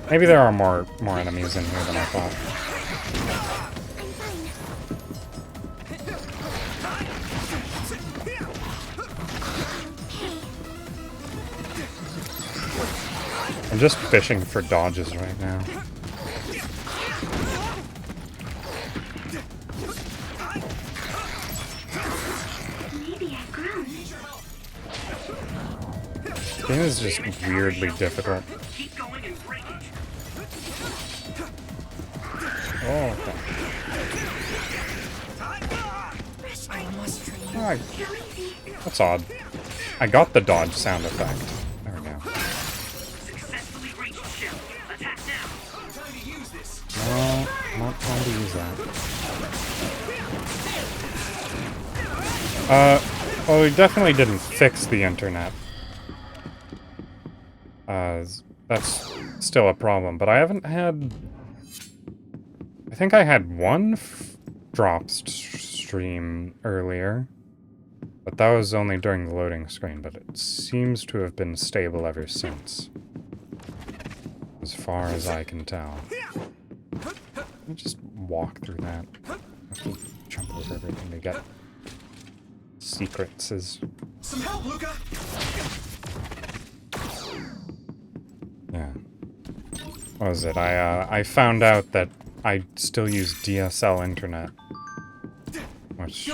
Maybe there are more enemies in here than I thought. I'm just fishing for dodges right now. This game is just weirdly difficult. Oh, okay. Oh, that's odd. I got the dodge sound effect. There we go. No, I'm not trying to use that. Well, we definitely didn't fix the internet. That's still a problem, but I haven't had... I think I had one drop stream earlier, but that was only during the loading screen, but it seems to have been stable ever since. As far as I can tell. Let me just walk through that. I have to jump over everything to get secrets. Some help, Luca. Yeah. What was it? I found out that I still use DSL internet. Which,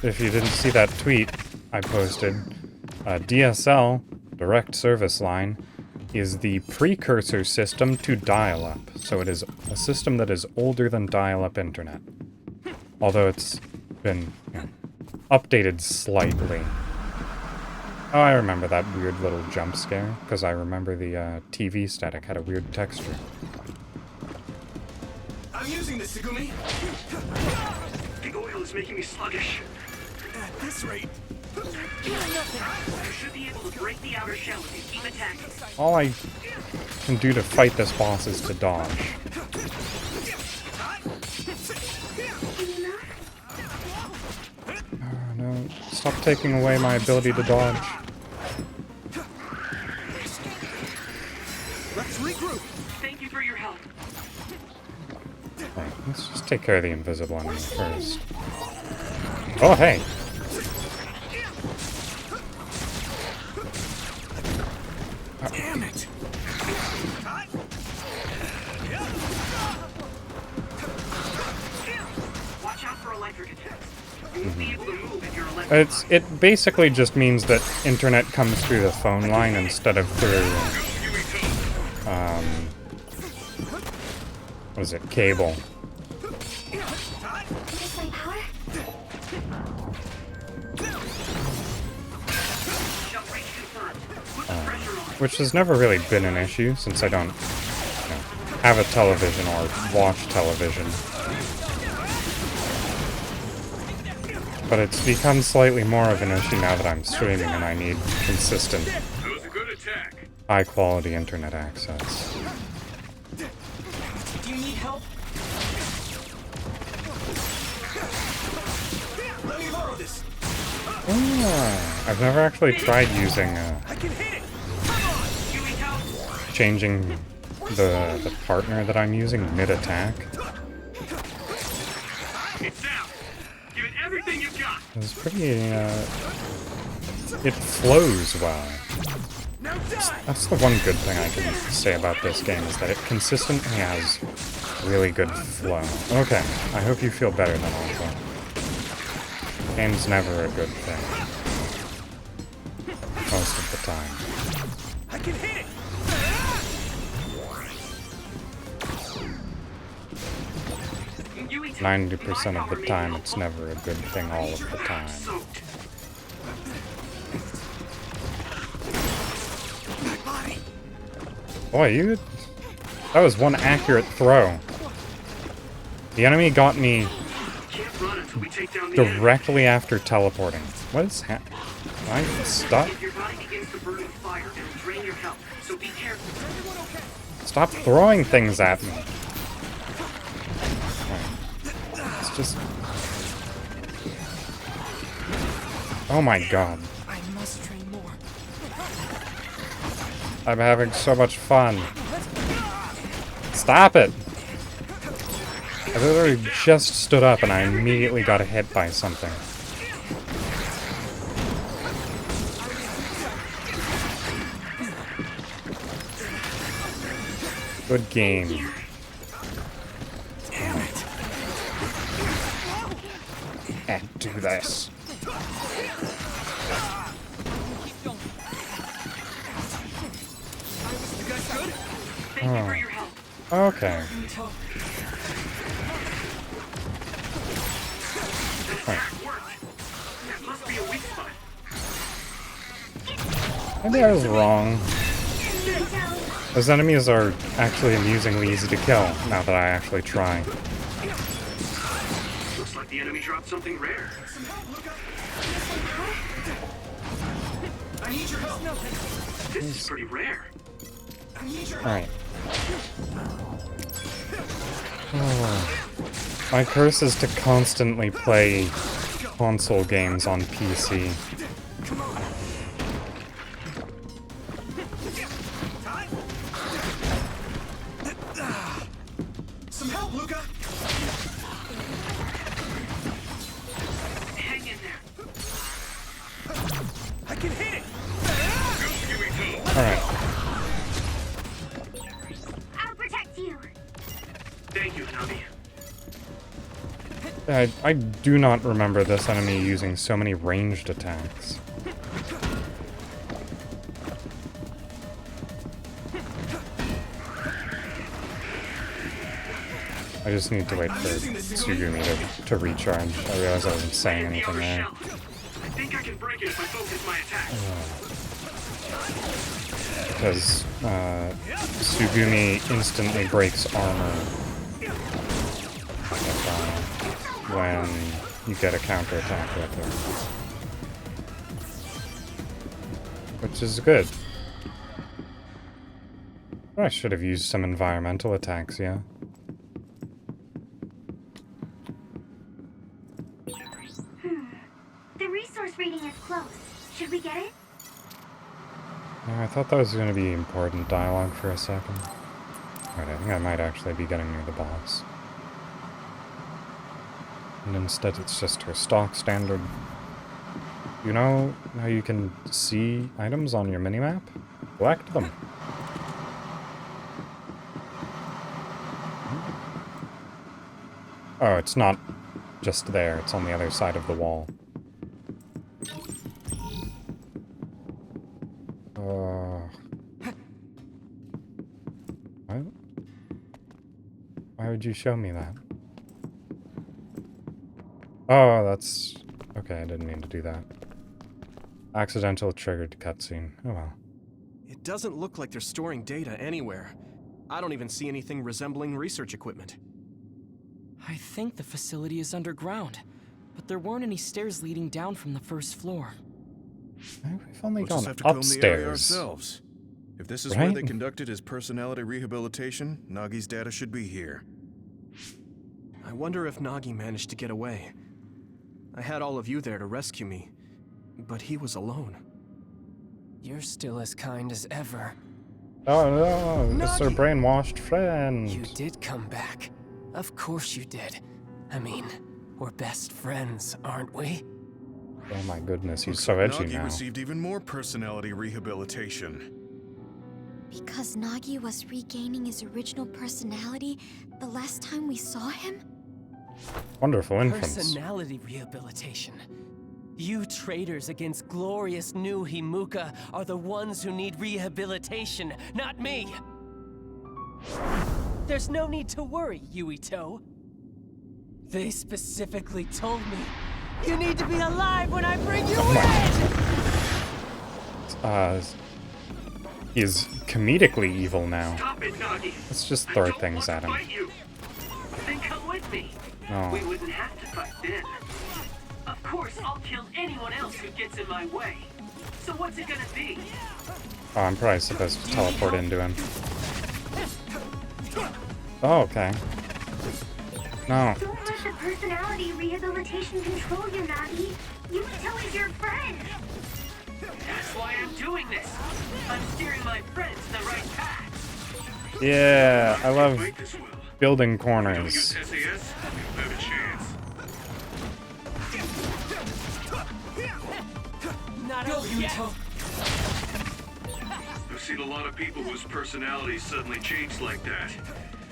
if you didn't see that tweet I posted, DSL, direct service line, is the precursor system to dial-up. So it is a system that is older than dial-up internet. Although it's been, updated slightly. Oh, I remember that weird little jump scare, because I remember the TV static had a weird texture. I'm using this, Segumi. The oil is making me sluggish. At this rate, You should be able to break the outer shell if you keep attacking. All I can do to fight this boss is to dodge. Oh, no. Stop taking away my ability to dodge. let's regroup. Thank you for your help. Right, let's just take care of the invisible enemy first. Oh, hey! Damn it. Watch out for electric attacks. You won't be able to move if you're electric. It basically just means that internet comes through the phone line instead of through, what is it, cable. Which has never really been an issue since I don't have a television or watch television. But it's become slightly more of an issue now that I'm streaming and I need consistent, high-quality internet access. Do you need help? Let me borrow this. Ah, I've never actually tried using, I can hit it. changing the partner that I'm using mid-attack. It's down. Give it everything you've got. It's pretty, it flows well. Now die. That's the one good thing I can say about this game, is that it consistently has really good flow. Okay, I hope you feel better than Alpha. Game's never a good thing. Most of the time. I can hit it. 90% of the time, it's never a good thing all of the time. Boy, that was one accurate throw. The enemy got me directly after teleporting. What is happening? Am I stuck? Stop throwing things at me. It's just... Oh my god. I must train more. I'm having so much fun. Stop it! I literally just stood up and I immediately got hit by something. Good game. Damn it! Can't do this. You guys good? Thank you for your help. Okay. That worked. That must be a weak spot. Maybe I was wrong. Those enemies are actually amusingly easy to kill, now that I actually try. Looks like the enemy dropped something rare. I need your help. This is pretty rare. I need your help. Alright. Oh. My curse is to constantly play console games on PC. Come on. Some help, Luca. Hang in there. I can hit it. Alright. I'll protect you. Thank you, Navi. I do not remember this enemy using so many ranged attacks. I just need to wait for Tsugumi to recharge. I realized I wasn't saying The anything outer there. shell. I think I can break it if I focus my attack. Because Tsugumi instantly breaks armor when you get a counterattack with her. Which is good. I should have used some environmental attacks, yeah. The resource reading is close. Should we get it? I thought that was going to be important dialogue for a second. Alright, I think I might actually be getting near the boss. And instead it's just her stock standard. You know how you can see items on your minimap? Collect them. Oh, it's not just there, it's on the other side of the wall. What? Why would you show me that? Oh, that's... Okay, I didn't mean to do that. Accidental triggered cutscene. Oh well. It doesn't look like they're storing data anywhere. I don't even see anything resembling research equipment. I think the facility is underground, but there weren't any stairs leading down from the first floor. We've only We'll just gone have to comb the area upstairs. ourselves. If this is where they Right? conducted his personality rehabilitation, Nagi's data should be here. I wonder if Nagi managed to get away. I had all of you there to rescue me, but he was alone. You're still as kind as ever. Oh no, it's our Nagi! brainwashed friend. You did come back. Of course you did. I mean, we're best friends, aren't we? Oh my goodness, he's Looks so like edgy Nagi now. received even more personality rehabilitation. Because Nagi was regaining his original personality the last time we saw him? Wonderful inference. Personality rehabilitation. You traitors against glorious new Himuka are the ones who need rehabilitation, not me! There's no need to worry, Yuito. They specifically told me you need to be alive when I bring you in! He's comedically evil now. Stop it, Nagi. Let's just I throw don't things want at to him. fight you. Then come with me. No. We wouldn't have to fight then. Of course, I'll kill anyone else who gets in my way. So what's it gonna be? Oh, I'm probably supposed to teleport into him. Oh, okay. No. Don't let the personality rehabilitation control you, Nagi. Yuito is your friend. That's why I'm doing this. I'm steering my friends in the right path. Yeah, I love Fight this well. building Going corners. against SAS? You have a chance. Not Go, over yet. Yuto. I've seen a lot of people whose personalities suddenly change like that.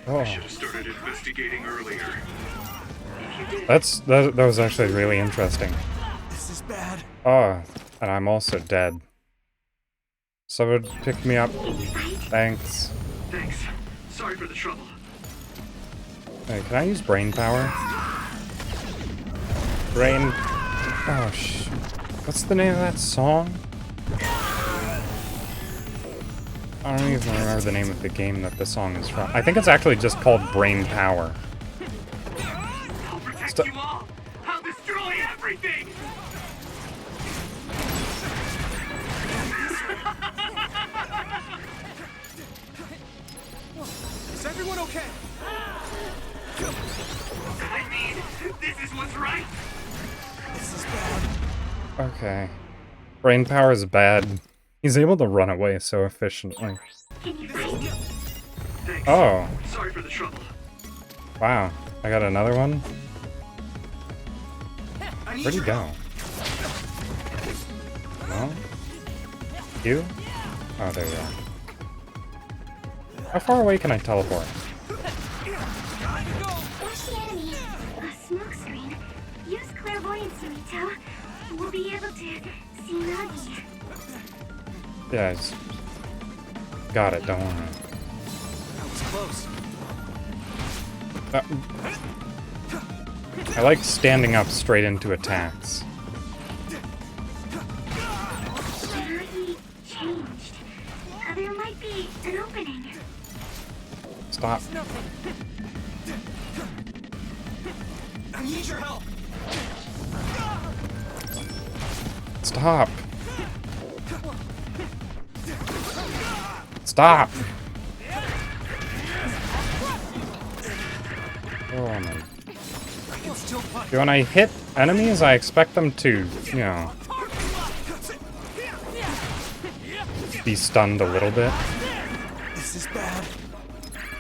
Oh, I should have started investigating earlier. that was actually really interesting. This is bad. Oh, and I'm also dead. Someone pick me up. Thanks. Thanks. Sorry for the trouble. Hey, can I use brain power? Brain. Oh, what's the name of that song? I don't even remember the name of the game that the song is from. I think it's actually just called Brain Power. I'll protect Stop. you all. I'll destroy everything. Is everyone okay? I mean, this is what's right. This is bad. Okay. Brain power is bad. He's able to run away so efficiently. Thanks. Oh, Sorry for the trouble. wow. I got another one? I need Where'd he your go? No? You? Oh, there you are. How far away can I teleport? Watch the enemy. A smoke screen. Use clairvoyance, Rito. We'll be able to see Nagi. Yeah, it's... Got it, don't worry. That was close. I like standing up straight into attacks. Nagi changed. There might be an opening. Stop. I need your help. Stop. Stop. Oh my. I can still punch. When I hit enemies, I expect them to, you know, be stunned a little bit. This is bad.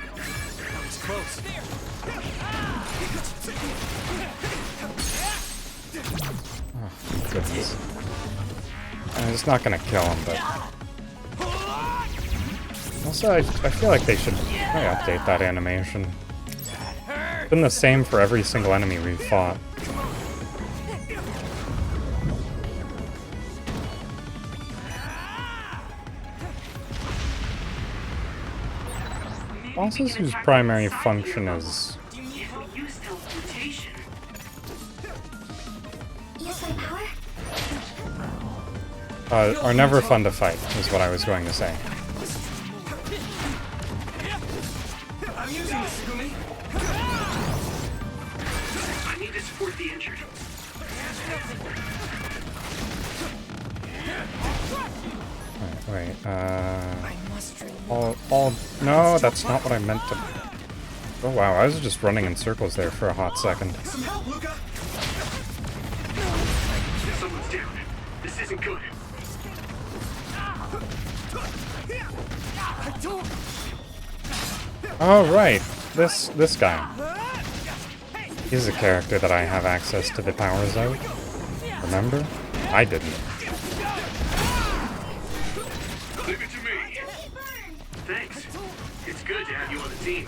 That was close. Goodness. I'm just not gonna kill him, but... Also, I feel like they should probably update that animation. It's been the same for every single enemy we've fought. Bosses whose primary function is... If we use teleportation, Use my power? are never fun to fight, is what I was going to say. I'm using this, Sugumi. I need to support the injured. Wait, no, that's not what I meant to... Oh wow, I was just running in circles there for a hot second. Some help, Luca. Someone's down. This isn't good. I don't. Oh right, this guy. He's a character that I have access to the powers of. Remember? I didn't. Leave it to me. Thanks. It's good to have you on the team.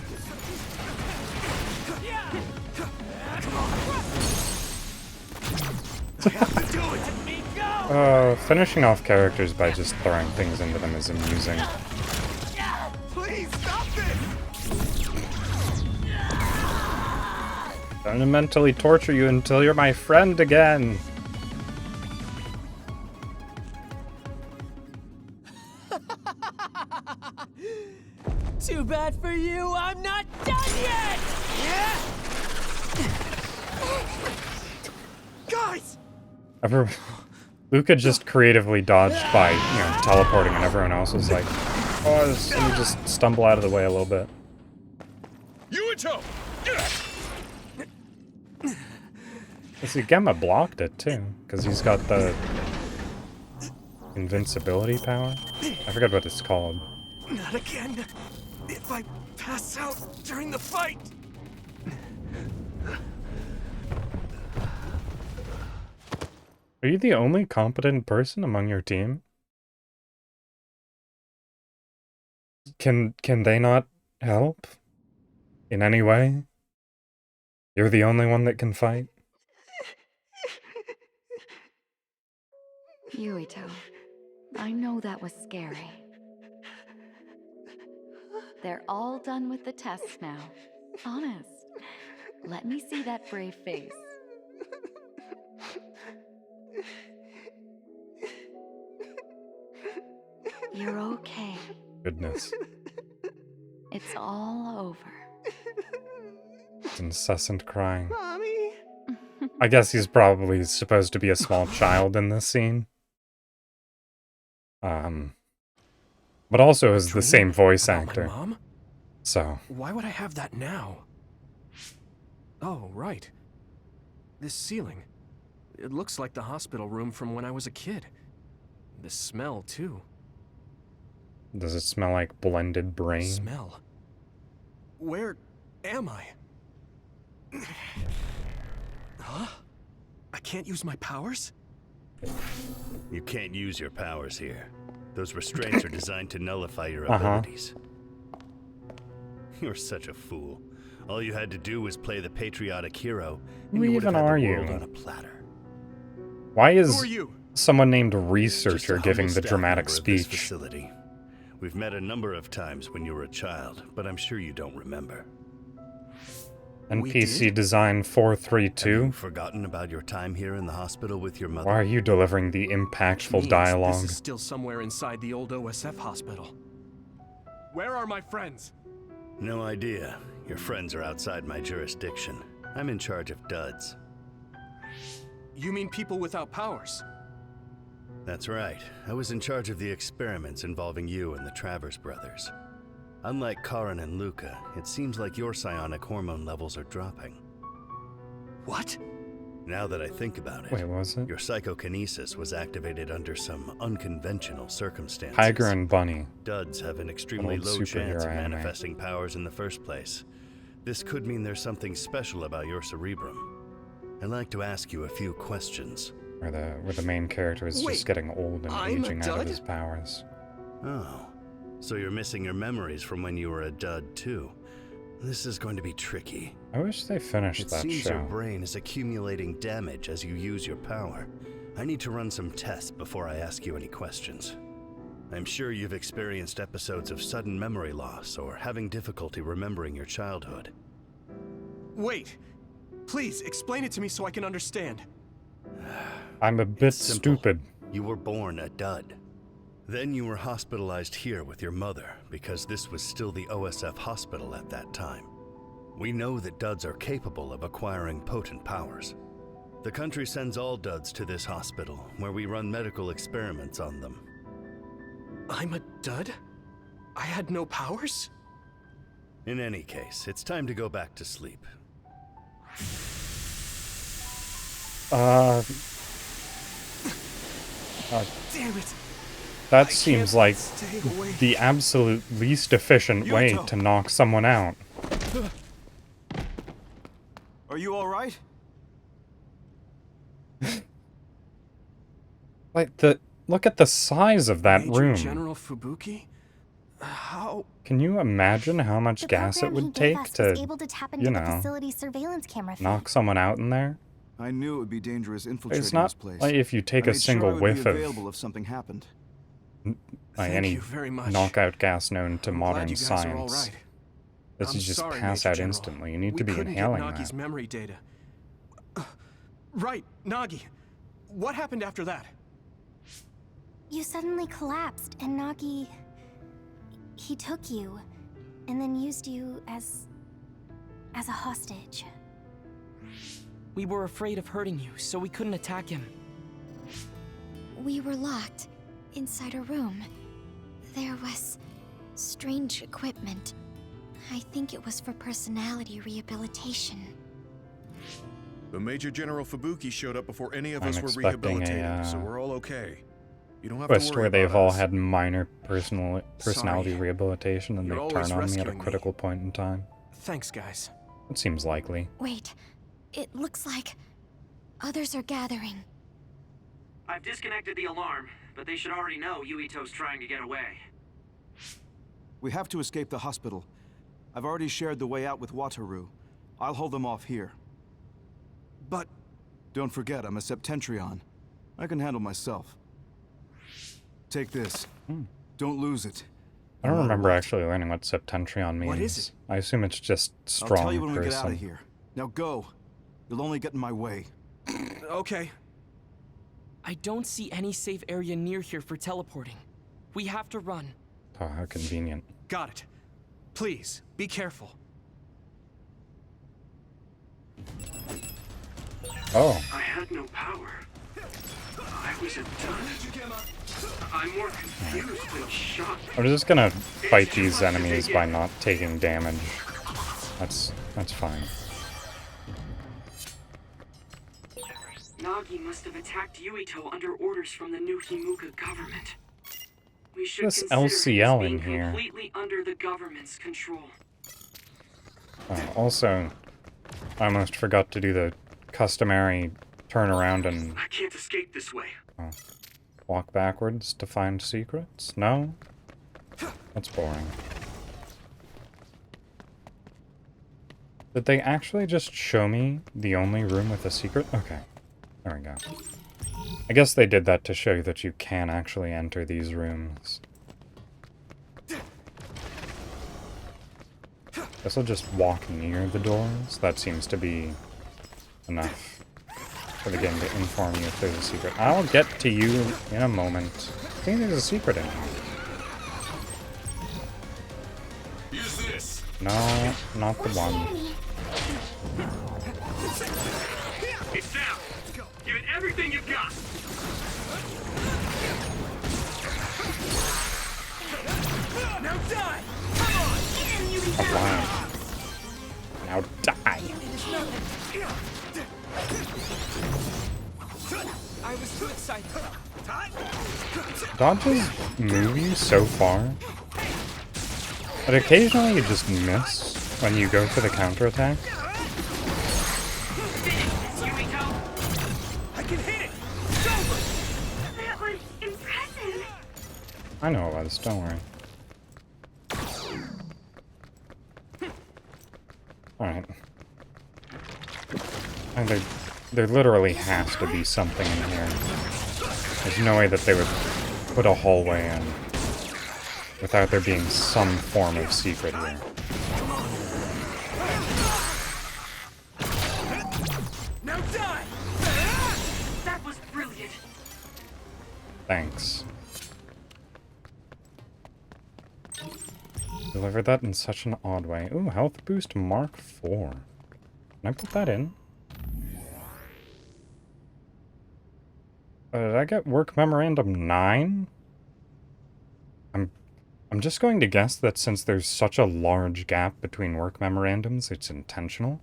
Finishing off characters by just throwing things into them is amusing. Please stop this. I'm gonna mentally torture you until you're my friend again. Too bad for you, I'm not done yet! Guys. Luca just creatively dodged by, you know, teleporting, and everyone else was like, oh, let me just stumble out of the way a little bit. Yuito! See, Gemma blocked it too, because he's got the invincibility power. I forget what it's called. Not again. If I pass out during the fight. Are you the only competent person among your team? Can they not help? In any way? You're the only one that can fight? Yuito, I know that was scary. They're all done with the tests now. Honest. Let me see that brave face. You're okay. Goodness. It's all over. It's incessant crying. Mommy. I guess he's probably supposed to be a small child in this scene. But also is the same voice About actor. My mom? So, Why would I have that now? Oh, right. This ceiling. It looks like the hospital room from when I was a kid. The smell, too. does it smell like blended brain? Smell. Where am I? Huh? I can't use my powers? You can't use your powers here. Those restraints are designed to nullify your Uh-huh. abilities. You're such a fool. All you had to do was play the patriotic hero, and Who you would have even had are the you? world on a platter. Why Who is are you? someone named Just Researcher a giving humble the staff dramatic member of this speech? facility. We've met a number of times when you were a child, but I'm sure you don't remember. We NPC did? Design Have 432? you forgotten about your time here in the hospital with your mother? Why are you delivering the Which impactful means dialogue? This is still somewhere inside the old OSF hospital. Where are my friends? No idea. Your friends are outside my jurisdiction. I'm in charge of duds. You mean people without powers? That's right. I was in charge of the experiments involving you and the Travers brothers. Unlike Karin and Luca, it seems like your psionic hormone levels are dropping. What? Now that I think about it, Wait, was it? your psychokinesis was activated under some unconventional circumstances. Tiger and Bunny. Duds have an extremely Old low chance of superhero anime. manifesting powers in the first place. This could mean there's something special about your cerebrum. I'd like to ask you a few questions. Where the main character is Wait, just getting old and I'm a aging out of dud? his powers. Oh, so you're missing your memories from when you were a dud too. This is going to be tricky. I wish they finished It that seems your show. brain is accumulating damage as you use your power. I need to run some tests before I ask you any questions. I'm sure you've experienced episodes of sudden memory loss or having difficulty remembering your childhood. Wait. Please, explain it to me so I can understand. I'm a bit It's simple. stupid. You were born a dud. Then you were hospitalized here with your mother because this was still the OSF hospital at that time. We know that duds are capable of acquiring potent powers. The country sends all duds to this hospital where we run medical experiments on them. I'm a dud? I had no powers? In any case, it's time to go back to sleep. Damn it! That I seems can't like stay awake. the absolute least efficient way Yuto. to knock someone out. Are you all right? Like, look at the size of that Major room. General Fubuki? How? Can you imagine how much The gas it program he would gave take us was to able to tap into you the know, facility's surveillance camera feed. knock someone out in there? I knew it would be dangerous infiltrating It's not this place. like if you take I a made single sure I would whiff be of available if something happened. like Thank any you very much. knockout gas known to I'm modern glad you guys are all science. right. This I'm is just sorry, pass Major out General. instantly. You need We to be couldn't inhaling get Nagi's that. memory data. Right, Nagi. What happened after that? You suddenly collapsed, and Nagi... He took you, and then used you as a hostage. We were afraid of hurting you, so we couldn't attack him. We were locked inside a room. There was strange equipment. I think it was for personality rehabilitation. The Major General Fubuki showed up before any of I'm us were expecting rehabilitated, a, so we're all okay. You don't have twist to worry where they've about all us. had minor personality Sorry. rehabilitation and You're they always turn on me at a rescuing me. critical point in time. Thanks, guys. It seems likely. Wait, it looks like others are gathering. I've disconnected the alarm, but they should already know Yuito's trying to get away. We have to escape the hospital. I've already shared the way out with Wataru. I'll hold them off here. But Don't forget, I'm a Septentrion. I can handle myself. Take this. Don't lose it. I don't No matter remember what. actually learning what Septentrion means. What is it? I assume it's just I'll strong tell you when we get out person. of here. Now go. You'll only get in my way. okay. I don't see any safe area near here for teleporting. We have to run. Oh, how convenient. Got it. Please, be careful. Oh, I had no power. I was a dud. I'm more confused than shocked. I'm just gonna fight these enemies by not taking damage. That's fine. Nagi must have attacked Yuito under orders from the new Himuka government. We should This consider LCL him as in being here. completely under the government's control. Also, I almost forgot to do the customary turn around and I can't escape this way. walk backwards to find secrets. No? That's boring. Did they actually just show me the only room with a secret? Okay. There we go. I guess they did that to show you that you can actually enter these rooms. Guess I'll just walk near the doors. That seems to be enough for the game to inform you if there's a secret. I'll get to you in a moment. I think there's a secret in here. Use this. No, not the one. It's down. Give it everything you've got. Now die! Blind. Now die. I was too excited. Dodges move you so far, but occasionally you just miss when you go for the counterattack. I can hit it! That was impressive. I know it was, don't worry. Alright. And there literally has to be something in here. There's no way that they would put a hallway in without there being some form of secret here. Now die! That was brilliant. Thanks. Delivered that in such an odd way. Ooh, health boost Mark 4. Can I put that in? Did I get work memorandum 9? I'm just going to guess that since there's such a large gap between work memorandums, it's intentional.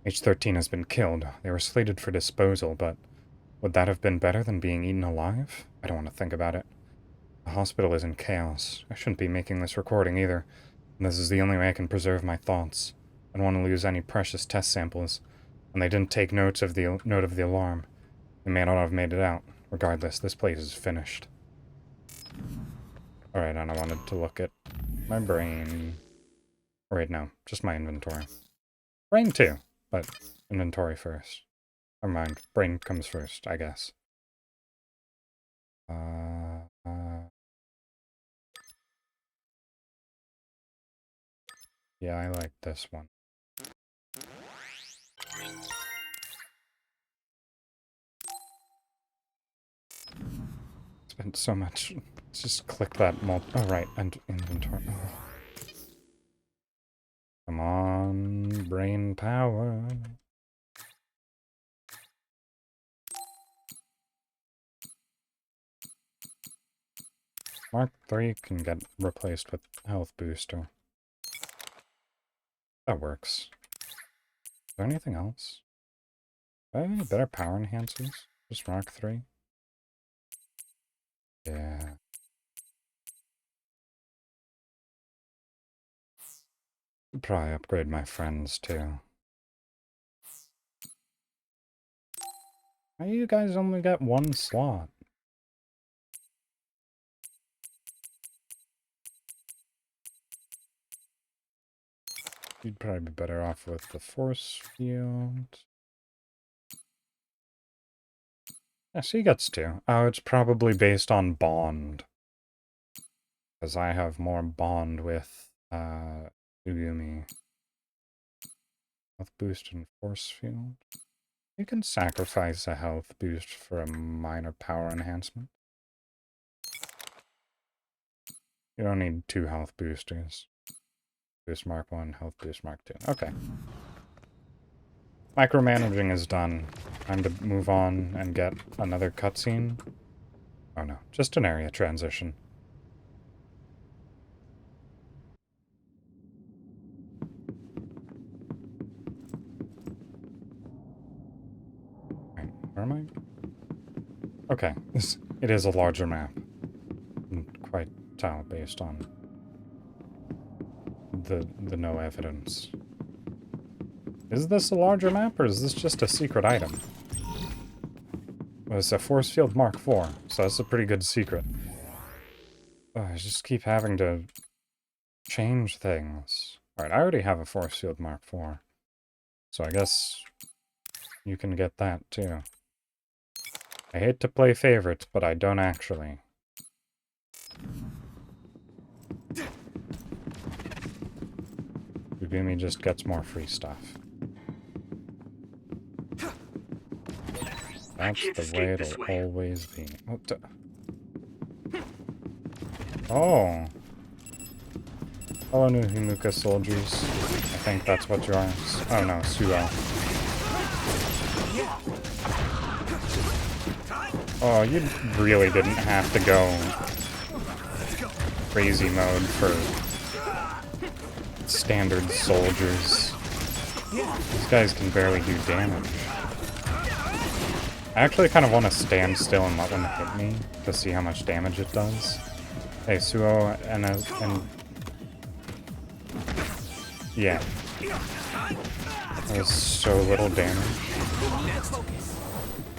H13 has been killed. They were slated for disposal, but would that have been better than being eaten alive? I don't want to think about it. The hospital is in chaos. I shouldn't be making this recording either. And this is the only way I can preserve my thoughts. I don't want to lose any precious test samples. And they didn't take note of the alarm. They may not have made it out. Regardless, this place is finished. Alright, and I wanted to look at my brain. Or wait, no, just my inventory. Brain too, but inventory first. Never mind, brain comes first, I guess. Yeah, I like this one. Spent so much. Let's just click that oh, right, and inventory. Oh. Come on, brain power. Mark 3 can get replaced with health booster. That works. Is there anything else? Do I have any better power enhancers? Just Mark 3? Yeah. Probably upgrade my friends too. Why you guys only got one slot? You'd probably be better off with the force field. Yes, he gets two. Oh, it's probably based on bond. Because I have more bond with Ugumi. Health boost and force field. You can sacrifice a health boost for a minor power enhancement. You don't need 2 health boosters. Boost Mark 1, health boost Mark 2. Okay. Micromanaging is done. Time to move on and get another cutscene. Oh no, just an area transition. Wait, where am I? Okay, it is a larger map. Couldn't quite tell based on the no evidence. Is this a larger map, or is this just a secret item? Well, it's a force field Mark IV, so that's a pretty good secret. Oh, I just keep having to change things. Alright, I already have a force field Mark IV, so I guess you can get that too. I hate to play favorites, but I don't actually. Ugumi just gets more free stuff. That's the way it'll always be. Oh. Hello, new Himuka soldiers. I think that's what you are. Oh no, Suo. Oh, you really didn't have to go crazy mode for standard soldiers. These guys can barely do damage. I actually kind of want to stand still and let one hit me to see how much damage it does. Hey, Suo and yeah. That was so little damage.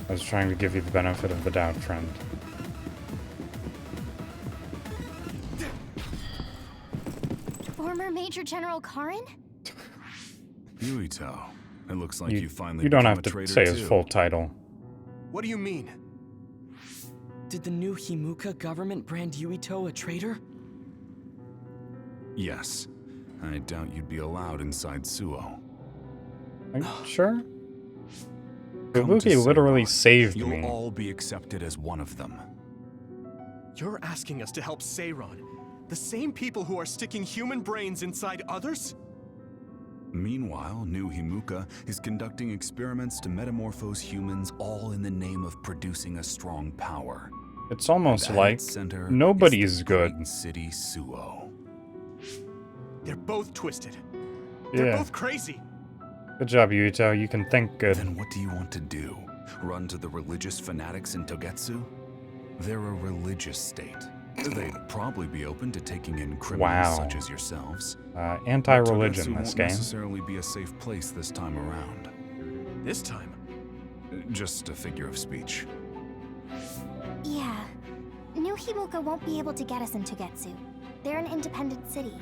I was trying to give you the benefit of the doubt, friend. Former Major General Karin? Yuito, it looks like you finally You don't become have a to traitor say his too. full title. What do you mean? Did the new Himuka government brand Yuito a traitor? Yes. I doubt you'd be allowed inside Suo. Are you sure? Come to Fubuki literally Seiron. saved You'll me. all be accepted as one of them. You're asking us to help Seiron, the same people who are sticking human brains inside others? Meanwhile, New Himuka is conducting experiments to metamorphose humans, all in the name of producing a strong power. It's almost And at like its center nobody's is the good. great city Suo. They're both twisted. They're Yeah. both crazy. Good job, Yuito. You can think good. Then what do you want to do? Run to the religious fanatics in Togetsu? They're a religious state. They'd probably be open to taking in criminals Wow. such as yourselves. Anti-religion, Togetsu this won't game. necessarily be a safe place this time around. This time? Just a figure of speech. Yeah. New Himuka won't be able to get us in Togetsu. They're an independent city.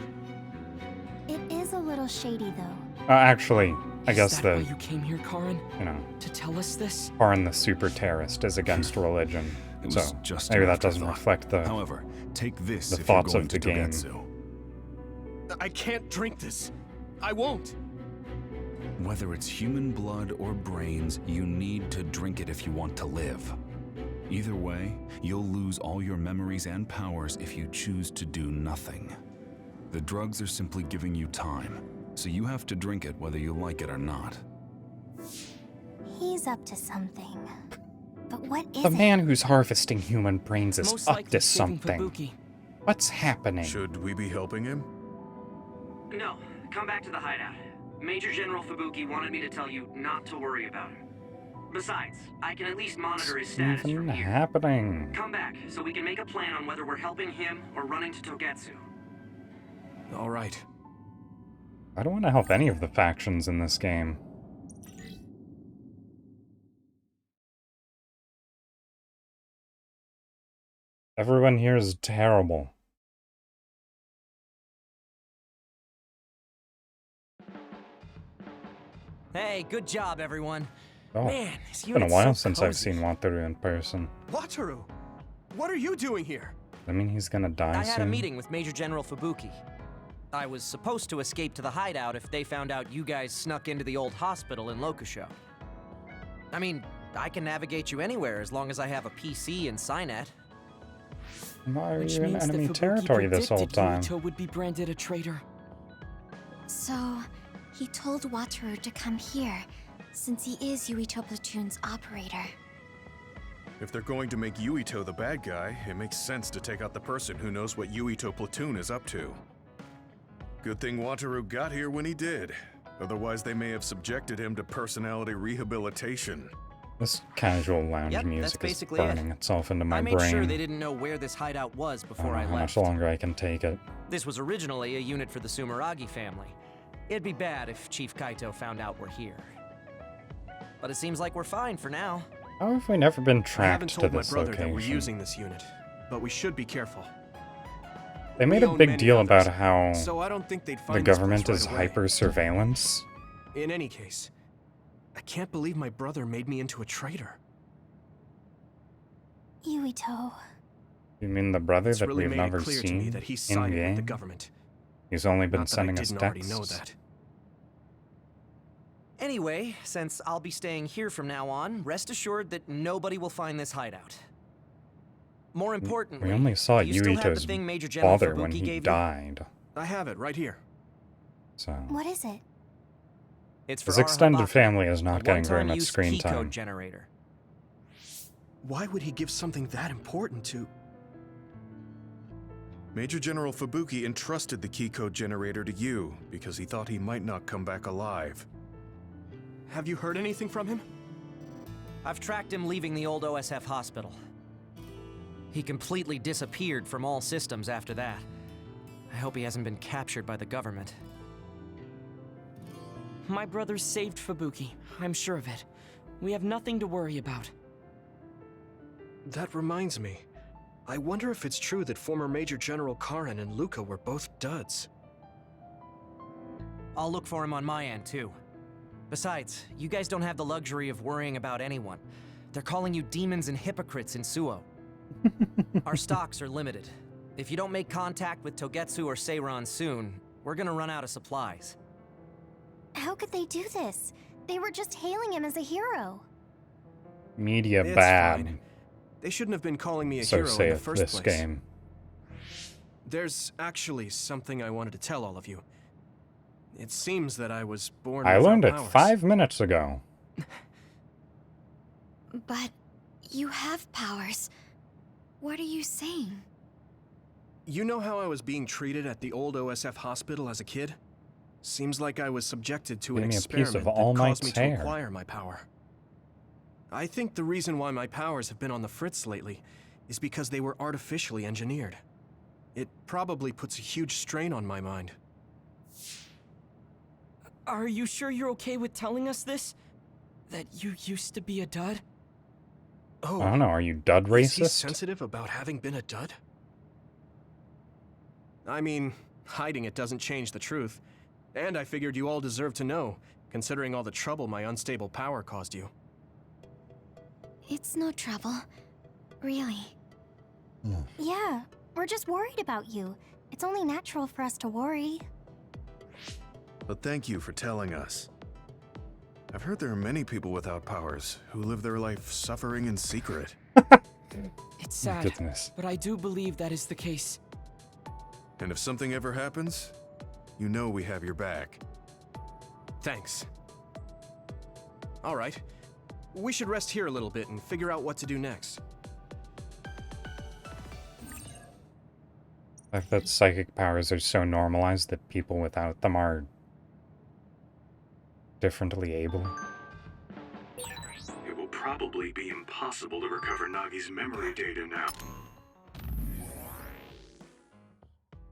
It is a little shady, though. Actually, I guess Is that why the, you came here, Karin? you know, To tell us this? Karin the super terrorist is against religion. It So was just maybe an that doesn't afterthought. reflect the However, take this the if thoughts you're of going the game. to Togetsu. I can't drink this. I won't. Whether it's human blood or brains, you need to drink it if you want to live. Either way, you'll lose all your memories and powers if you choose to do nothing. The drugs are simply giving you time, so you have to drink it whether you like it or not. He's up to something. But what is The it? man who's harvesting human brains is Most up likely to saving something. Fubuki. What's happening? Should we be helping him? No, come back to the hideout. Major General Fubuki wanted me to tell you not to worry about him. Besides, I can at least monitor his What's status even from here. happening? Come back, so we can make a plan on whether we're helping him or running to Togetsu. All right. I don't want to help any of the factions in this game. Everyone here is terrible. Hey, good job, everyone. Oh, Man, this it's been a unit's while so since I've cozy. seen Wataru in person. Wataru! What are you doing here? I mean, he's gonna die I soon. had a meeting with Major General Fubuki. I was supposed to escape to the hideout if they found out you guys snuck into the old hospital in Lokusho. I mean, I can navigate you anywhere as long as I have a PC and Cynet. Why are Which you in means that enemy Fubuki territory this whole predicted time? Yuito would be branded a traitor. So, he told Wataru to come here, since he is Yuito Platoon's operator. If they're going to make Yuito the bad guy, it makes sense to take out the person who knows what Yuito Platoon is up to. Good thing Wataru got here when he did. Otherwise, they may have subjected him to personality rehabilitation. This casual lounge Yep, that's music is basically burning itself into my I made brain. sure they didn't know where this hideout was I before don't know I how left. much longer I can take it. This was originally a unit for the Sumeragi family. It'd be bad if Chief Kaito found out we're here. But it seems like we're fine for now. How have we never been I haven't tracked to told my this brother that we're location? using this unit, but we should be careful. They made We a own big many deal others, about how so I don't think they'd the find this government place is right away. hyper-surveillance. In any case, I can't believe my brother made me into a traitor. Yuito. You mean the brother It's that really we've made never it clear to me seen that he's siding with the in-game? government. He's only been Not that I sending us didn't already texts. know that. Anyway, since I'll be staying here from now on, rest assured that nobody will find this hideout. More importantly, We only saw do you still have the Yuito's thing Major General father when Fubuki he gave died. I have it right here. So What is it? It's for his our extended Habaki, family is a not getting very much one-time-use screen key code time. generator. Why would he give something that important to... Major General Fubuki entrusted the key code generator to you because he thought he might not come back alive. Have you heard anything from him? I've tracked him leaving the old OSF hospital. He completely disappeared from all systems after that. I hope he hasn't been captured by the government. My brother saved Fubuki. I'm sure of it. We have nothing to worry about. That reminds me. I wonder if it's true that former Major General Karen and Luca were both duds. I'll look for him on my end, too. Besides, you guys don't have the luxury of worrying about anyone. They're calling you demons and hypocrites in Suo. Our stocks are limited. If you don't make contact with Togetsu or Seiran soon, we're gonna run out of supplies. How could they do this? They were just hailing him as a hero. Media It's bad. fine. They shouldn't have been calling me a So hero in the saith first this place. game. There's actually something I wanted to tell all of you. It seems that I was born I without learned it powers. 5 minutes ago. But you have powers. What are you saying? You know how I was being treated at the old OSF hospital as a kid? Seems like I was subjected to an Give me a piece experiment of that All caused me Might's to hair. acquire my power. I think the reason why my powers have been on the fritz lately is because they were artificially engineered. It probably puts a huge strain on my mind. Are you sure you're okay with telling us this? That you used to be a dud? Oh, I don't know, are you dud is he racist? sensitive about having been a dud? I mean, hiding it doesn't change the truth. And I figured you all deserve to know, considering all the trouble my unstable power caused you. It's no trouble. Really. Yeah, we're just worried about you. It's only natural for us to worry. But thank you for telling us. I've heard there are many people without powers who live their life suffering in secret. It's sad, Goodness. but I do believe that is the case. And if something ever happens, you know we have your back. Thanks. All right. We should rest here a little bit and figure out what to do next. The fact that psychic powers are so normalized that people without them are differently able. It will probably be impossible to recover Nagi's memory data now.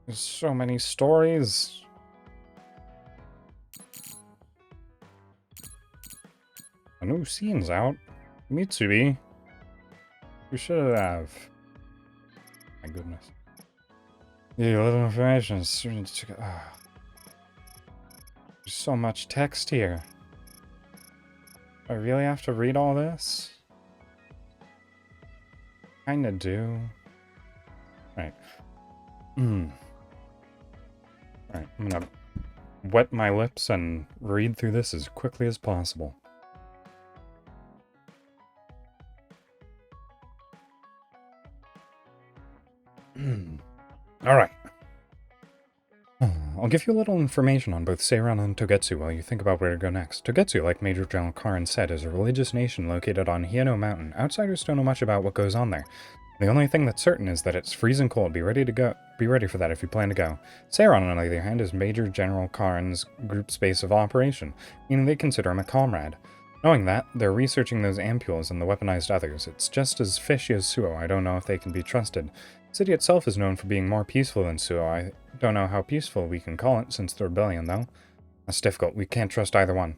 There's so many stories. A new scene's out. Mitsubi. We should have. My goodness. Yeah, little information. There's so much text here. I really have to read all this? Kinda do. Right. Right, I'm gonna wet my lips and read through this as quickly as possible. Alright. I'll give you a little information on both Seiran and Togetsu while you think about where to go next. Togetsu, like Major General Karin said, is a religious nation located on Hieno Mountain. Outsiders don't know much about what goes on there. The only thing that's certain is that it's freezing cold. Be ready for that if you plan to go. Seiran, on the other hand, is Major General Karin's group space of operation, meaning they consider him a comrade. Knowing that, they're researching those ampules and the weaponized others. It's just as fishy as Suo. I don't know if they can be trusted. The city itself is known for being more peaceful than Suo. I don't know how peaceful we can call it since the rebellion, though. That's difficult. We can't trust either one.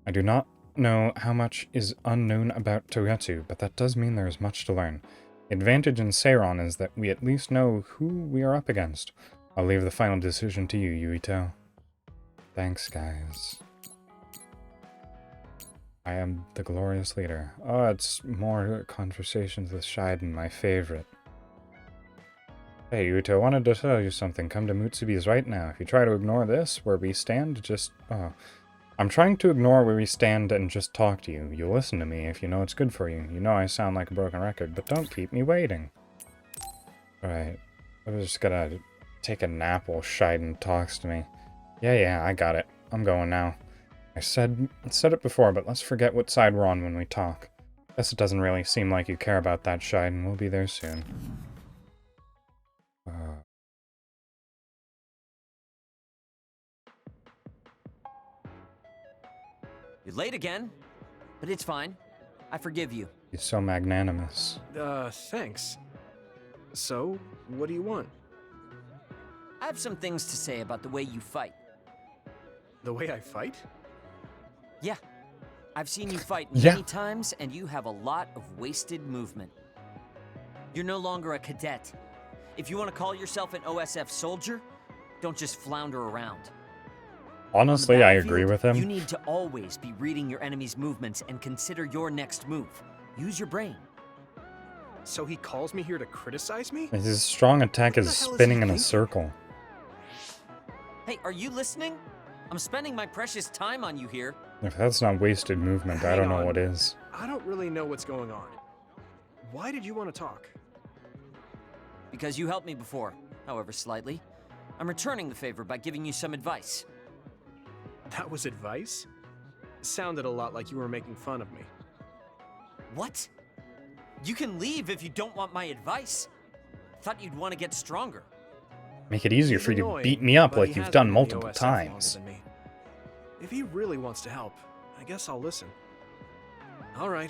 I do not know how much is unknown about Togetsu, but that does mean there is much to learn. The advantage in Seiran is that we at least know who we are up against. I'll leave the final decision to you, Yuito. Thanks, guys. I am the glorious leader. Oh, it's more conversations with Shiden, my favorite. Hey, Yuito, I wanted to tell you something. Come to Mutsubi's right now. If you try to ignore this, where we stand, just... Oh. I'm trying to ignore where we stand and just talk to you. You'll listen to me if you know it's good for you. You know I sound like a broken record, but don't keep me waiting. Alright. I was just gonna take a nap while Shiden talks to me. Yeah, I got it. I'm going now. I said it before, but let's forget what side we're on when we talk. Guess it doesn't really seem like you care about that, Shiden. We'll be there soon. You're late again, but it's fine. I forgive you. He's so magnanimous. Thanks. So, what do you want? I have some things to say about the way you fight. The way I fight? Yeah. I've seen you fight many times, and you have a lot of wasted movement. You're no longer a cadet. If you want to call yourself an OSF soldier, don't just flounder around. Honestly, I agree with him. You need to always be reading your enemy's movements and consider your next move. Use your brain. So he calls me here to criticize me? His strong attack is spinning in a circle. Hey, are you listening? I'm spending my precious time on you here. If that's not wasted movement, I don't know what is. I don't really know what's going on. Why did you want to talk? Because you helped me before, however slightly. I'm returning the favor by giving you some advice. That was advice? Sounded a lot like you were making fun of me. What? You can leave if you don't want my advice. Thought you'd want to get stronger. Make it easier for you to beat me up like you've done multiple times. If he really wants to help, I guess I'll listen. All right,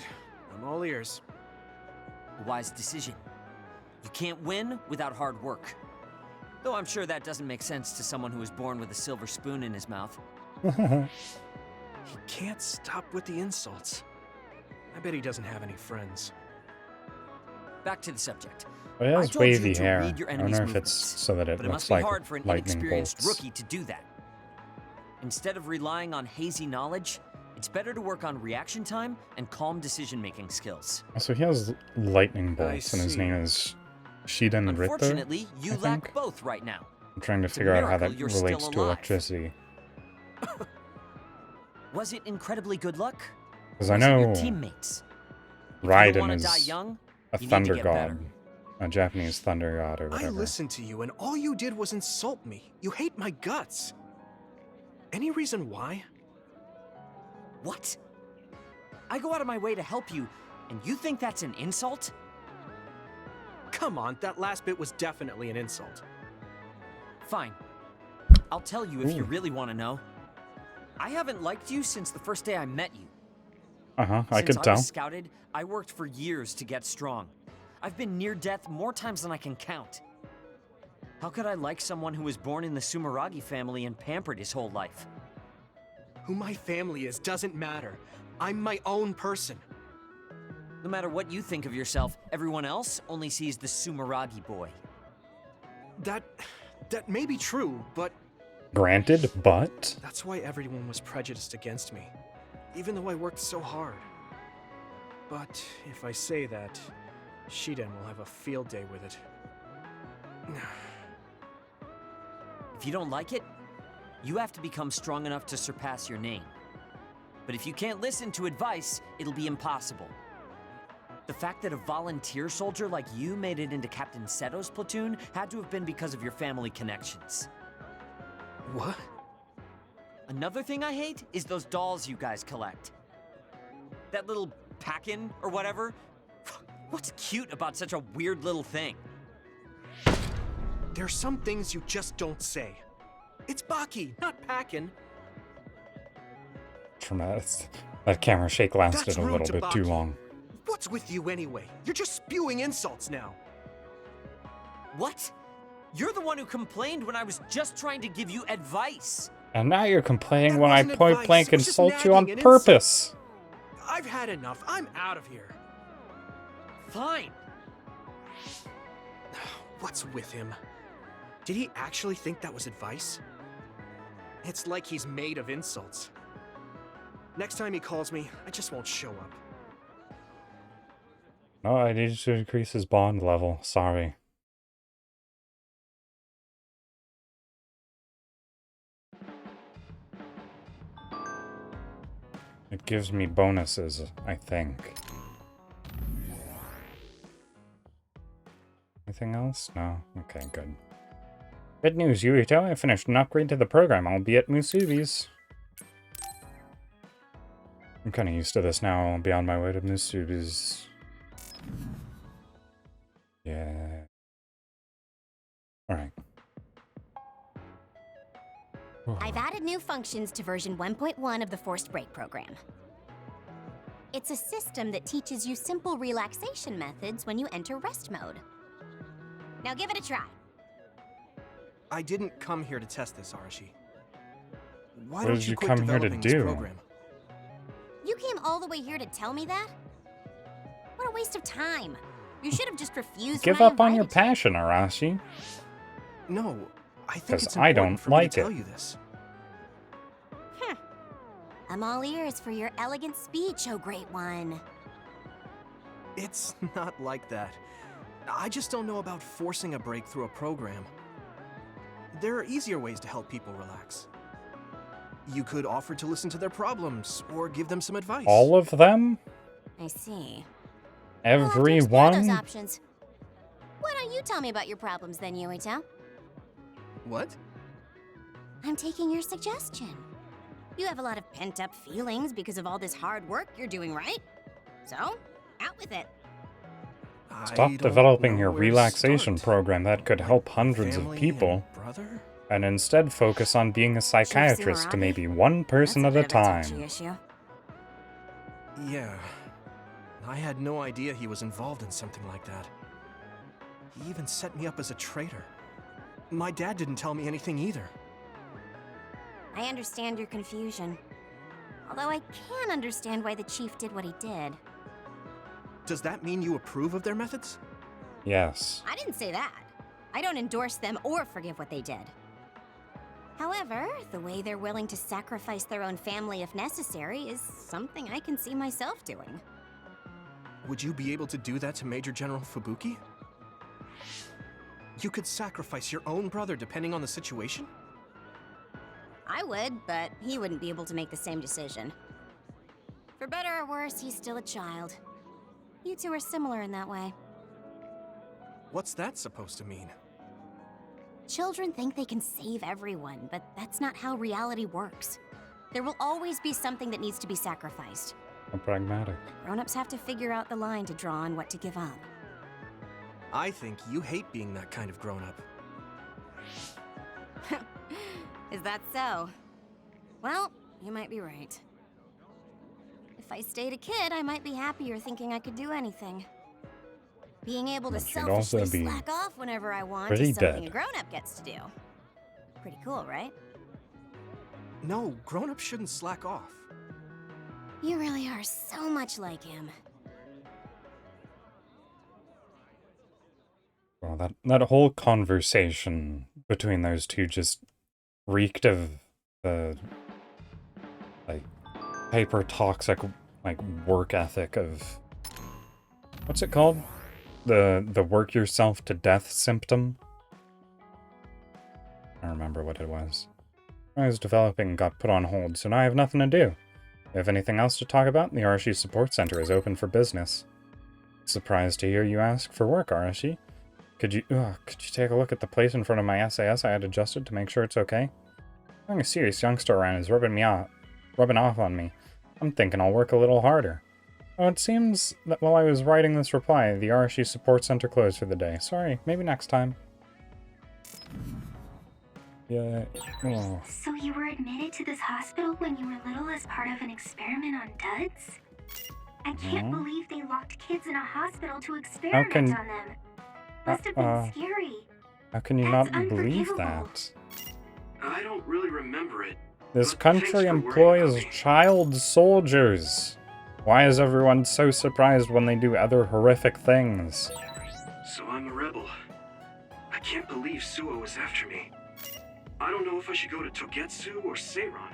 I'm all ears. A wise decision. You can't win without hard work. Though I'm sure that doesn't make sense to someone who was born with a silver spoon in his mouth. He can't stop with the insults. I bet he doesn't have any friends. Back to the subject. But he has wavy hair. Read your I don't know if it's so that it looks like hard for an lightning inexperienced bolts. rookie to do that. Instead of relying on hazy knowledge, it's better to work on reaction time and calm decision-making skills. So he has lightning bolts, and his name is Shiden Ritter. Unfortunately, you lack both right now. I'm trying to figure out how that relates to electricity. Was it incredibly good luck? Because I know your teammates? Raiden is a thunder god. A Japanese thunder god or whatever. I listened to you and all you did was insult me. You hate my guts. Any reason why? What? I go out of my way to help you, and you think that's an insult? Come on, that last bit was definitely an insult. Fine. I'll tell you if you really want to know. I haven't liked you since the first day I met you. I Since could I tell. was scouted, I worked for years to get strong. I've been near death more times than I can count. How could I like someone who was born in the Sumeragi family and pampered his whole life? Who my family is doesn't matter. I'm my own person. No matter what you think of yourself, everyone else only sees the Sumeragi boy. That may be true, but Granted, but that's why everyone was prejudiced against me, even though I worked so hard. But if I say that, Shiden will have a field day with it. If you don't like it, you have to become strong enough to surpass your name. But if you can't listen to advice, it'll be impossible. The fact that a volunteer soldier like you made it into Captain Seto's platoon had to have been because of your family connections. What? Another thing I hate is those dolls you guys collect. That little pack-in or whatever. What's cute about such a weird little thing? There are some things you just don't say. It's Baki, not Packin. tremendous. That camera shake lasted That's a rude little to bit too Baki. long. What's with you anyway? You're just spewing insults now. What? You're the one who complained when I was just trying to give you advice. And now you're complaining That when I wasn't point advice, blank it was just insult you on nagging and purpose. I've had enough. I'm out of here. Fine. What's with him? Did he actually think that was advice? It's like he's made of insults. Next time he calls me, I just won't show up. No, I needed to increase his bond level. Sorry. It gives me bonuses, I think. Anything else? No? Okay, good. Good news, Yuito. I finished an upgrade to the program. I'll be at Musubi's. I'm kind of used to this now. I'll be on my way to Musubi's. Yeah. Alright. I've added new functions to version 1.1 of the Forced Break program. It's a system that teaches you simple relaxation methods when you enter rest mode. Now give it a try. I didn't come here to test this, Arashi. Why What don't did you you quit come here to developing this do? program? You came all the way here to tell me that? What a waste of time. You should have just refused Give when I up on your invited passion, Arashi. No, I think 'Cause it's I important don't for me like to tell it. you this. you. I'm all ears for your elegant speech, oh great one. It's not like that. I just don't know about forcing a break through a program. There are easier ways to help people relax. You could offer to listen to their problems, or give them some advice. All of them? I see. Every Explore those one? options. Why don't you tell me about your problems then, Yuito? What? I'm taking your suggestion. You have a lot of pent-up feelings because of all this hard work you're doing, right? So, out with it. Stop developing your relaxation program that could help hundreds of people, and instead focus on being a psychiatrist to Sumeragi? maybe one person at a time. Issue. Yeah. I had no idea he was involved in something like that. He even set me up as a traitor. My dad didn't tell me anything either. I understand your confusion. Although I can understand why the chief did what he did. Does that mean you approve of their methods? Yes. I didn't say that. I don't endorse them or forgive what they did. However, the way they're willing to sacrifice their own family if necessary is something I can see myself doing. Would you be able to do that to Major General Fubuki? You could sacrifice your own brother depending on the situation? I would, but he wouldn't be able to make the same decision. For better or worse, he's still a child. You two are similar in that way. What's that supposed to mean? Children think they can save everyone, but that's not how reality works. There will always be something that needs to be sacrificed. How pragmatic. Grown-ups have to figure out the line to draw on what to give up. I think you hate being that kind of grown-up. Is that so? Well, you might be right. If I stayed a kid, I might be happier thinking I could do anything. Being able to But you'd also selfishly be slack off whenever I want pretty is something dead. a grown-up gets to do. Pretty cool, right? No, grown-ups shouldn't slack off. You really are so much like him. Well, that whole conversation between those two just reeked of the like hyper toxic like work ethic of what's it called? The work yourself to death symptom. I don't remember what it was. I was developing and got put on hold, so now I have nothing to do. If you have anything else to talk about, the Arashi Support Center is open for business. Surprised to hear you ask for work, Arashi. Could you take a look at the place in front of my SAS I had adjusted to make sure it's okay? Having a serious youngster around is rubbing off on me. I'm thinking I'll work a little harder. Oh, it seems that while I was writing this reply, the Arashi Support Center closed for the day. Sorry, maybe next time. Yeah. Oh. So you were admitted to this hospital when you were little as part of an experiment on duds? I can't believe they locked kids in a hospital to experiment on them. Must have been scary. How can you not believe that? I don't really remember it. This country employs child soldiers. Why is everyone so surprised when they do other horrific things? So I'm a rebel. I can't believe Suo is after me. I don't know if I should go to Togetsu or Seiron,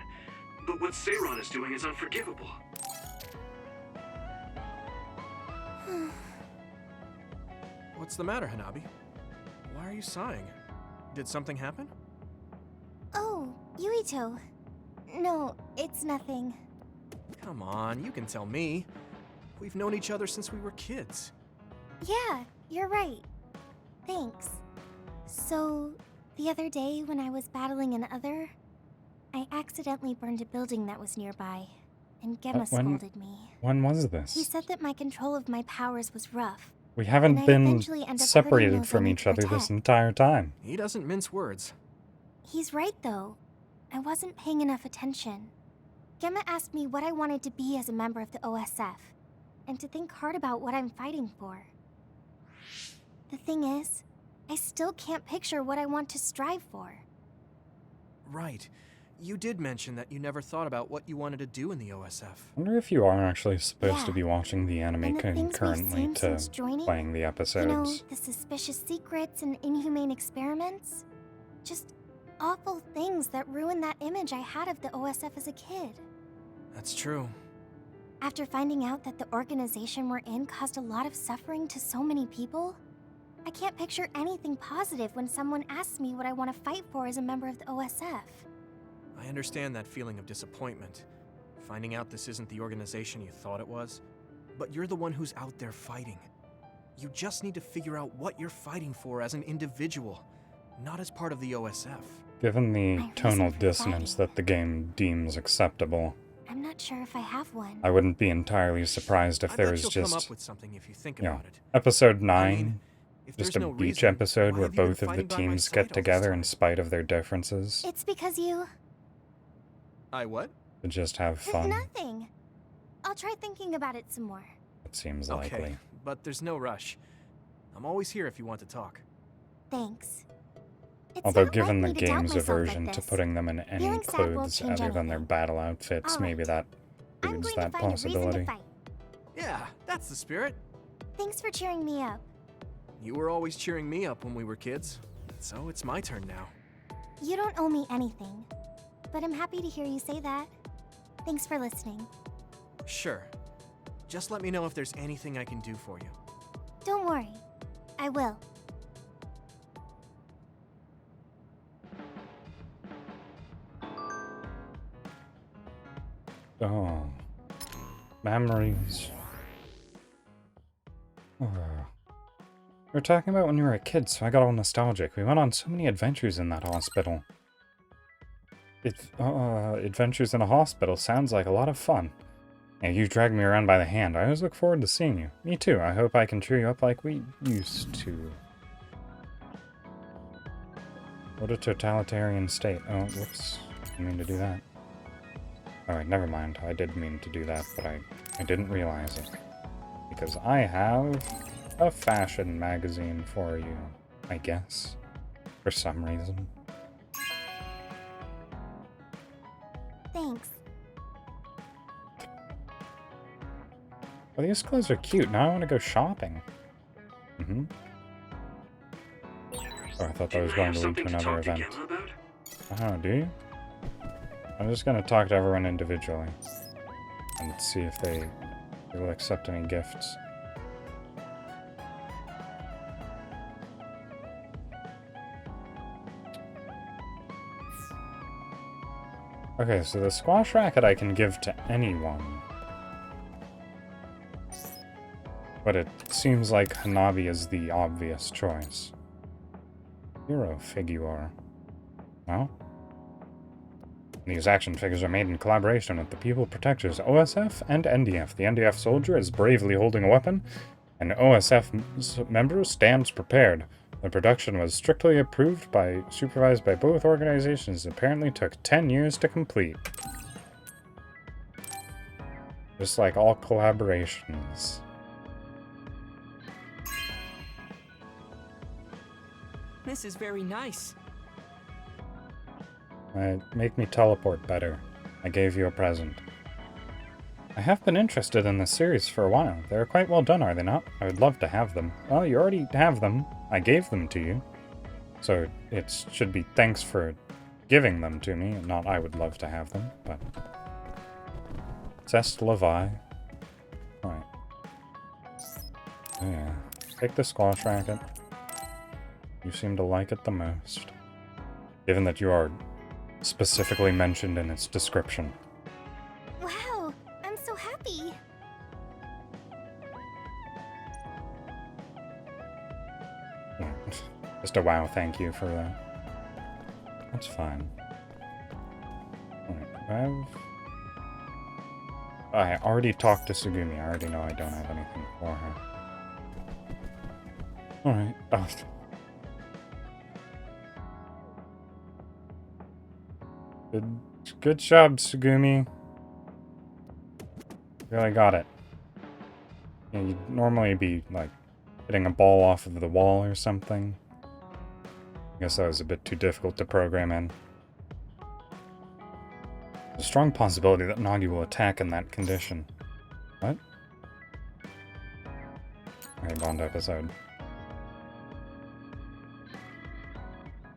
but what Seiron is doing is unforgivable. What's the matter, Hanabi? Why are you sighing? Did something happen? Oh, Yuito. No, it's nothing. Come on, you can tell me. We've known each other since we were kids. Yeah, you're right. Thanks. So, the other day when I was battling an other, I accidentally burned a building that was nearby, and Gemma scolded me. When was this? He said that my control of my powers was rough. We haven't been separated separated from each other this entire time. He doesn't mince words. He's right, though. I wasn't paying enough attention. Gemma asked me what I wanted to be as a member of the OSF, and to think hard about what I'm fighting for. The thing is, I still can't picture what I want to strive for. Right. You did mention that you never thought about what you wanted to do in the OSF. I wonder if you are actually supposed to be watching the anime concurrently to playing the episodes. You know, the suspicious secrets and inhumane experiments? Just awful things that ruined that image I had of the OSF as a kid. That's true. After finding out that the organization we're in caused a lot of suffering to so many people, I can't picture anything positive when someone asks me what I want to fight for as a member of the OSF. I understand that feeling of disappointment. Finding out this isn't the organization you thought it was. But you're the one who's out there fighting. You just need to figure out what you're fighting for as an individual, not as part of the OSF. Given the tonal dissonance that the game deems acceptable, I'm not sure if I have one. I wouldn't be entirely surprised if there was come just, up with something if you think about it. episode 9, just a no beach reason, episode why where have you been both of the fighting by my teams side get all this together in time? spite of their differences It's because you... I what? to just have fun. Nothing. I'll try thinking about it some more. It seems Okay, likely. but there's no rush. I'm always here if you want to talk. Thanks. It's Although not given the right me to doubt game's myself like aversion to this. putting them in any Feeling sad won't clothes change other than their anything. battle outfits, All maybe that I'm proves going that to find a reason to possibility. fight. Yeah, that's the spirit. Thanks for cheering me up. You were always cheering me up when we were kids, so it's my turn now. You don't owe me anything, but I'm happy to hear you say that. Thanks for listening. Sure. Just let me know if there's anything I can do for you. Don't worry. I will. Oh. Memories. Oh. We were talking about when you were a kid, so I got all nostalgic. We went on so many adventures in that hospital. Adventures in a hospital sounds like a lot of fun. Yeah, you dragged me around by the hand. I always look forward to seeing you. Me too. I hope I can cheer you up like we used to. What a totalitarian state. Oh, whoops. I didn't mean to do that. Alright, never mind. I did mean to do that, but I didn't realize it. Because I have a fashion magazine for you, I guess. For some reason. Thanks. Well, these clothes are cute. Now I want to go shopping. Mm-hmm. Oh, I thought that was going to lead to another event. Oh, do you? I'm just gonna talk to everyone individually. And see if they will accept any gifts. Okay, so the squash racket I can give to anyone. But it seems like Hanabi is the obvious choice. Hero figure. Well, these action figures are made in collaboration with the People Protectors OSF and NDF. The NDF soldier is bravely holding a weapon, and OSF member stands prepared. The production was strictly supervised by both organizations. It apparently took 10 years to complete. Just like all collaborations. This is very nice. Make me teleport better. I gave you a present. I have been interested in this series for a while. They're quite well done, are they not? I would love to have them. Well, you already have them. I gave them to you. So it should be thanks for giving them to me, and not I would love to have them, but... Cest Levi. Alright. Yeah. Take the squash racket. You seem to like it the most. Given that you are specifically mentioned in its description. Wow, I'm so happy. Yeah, just a wow thank you for that. That's fine. Alright, I already talked to Sugumi. I already know I don't have anything for her. Alright. Oh. Good job, Sugumi. Really got it. Yeah, you'd normally be, like, hitting a ball off of the wall or something. I guess that was a bit too difficult to program in. There's a strong possibility that Nagi will attack in that condition. What? Okay, Bond episode.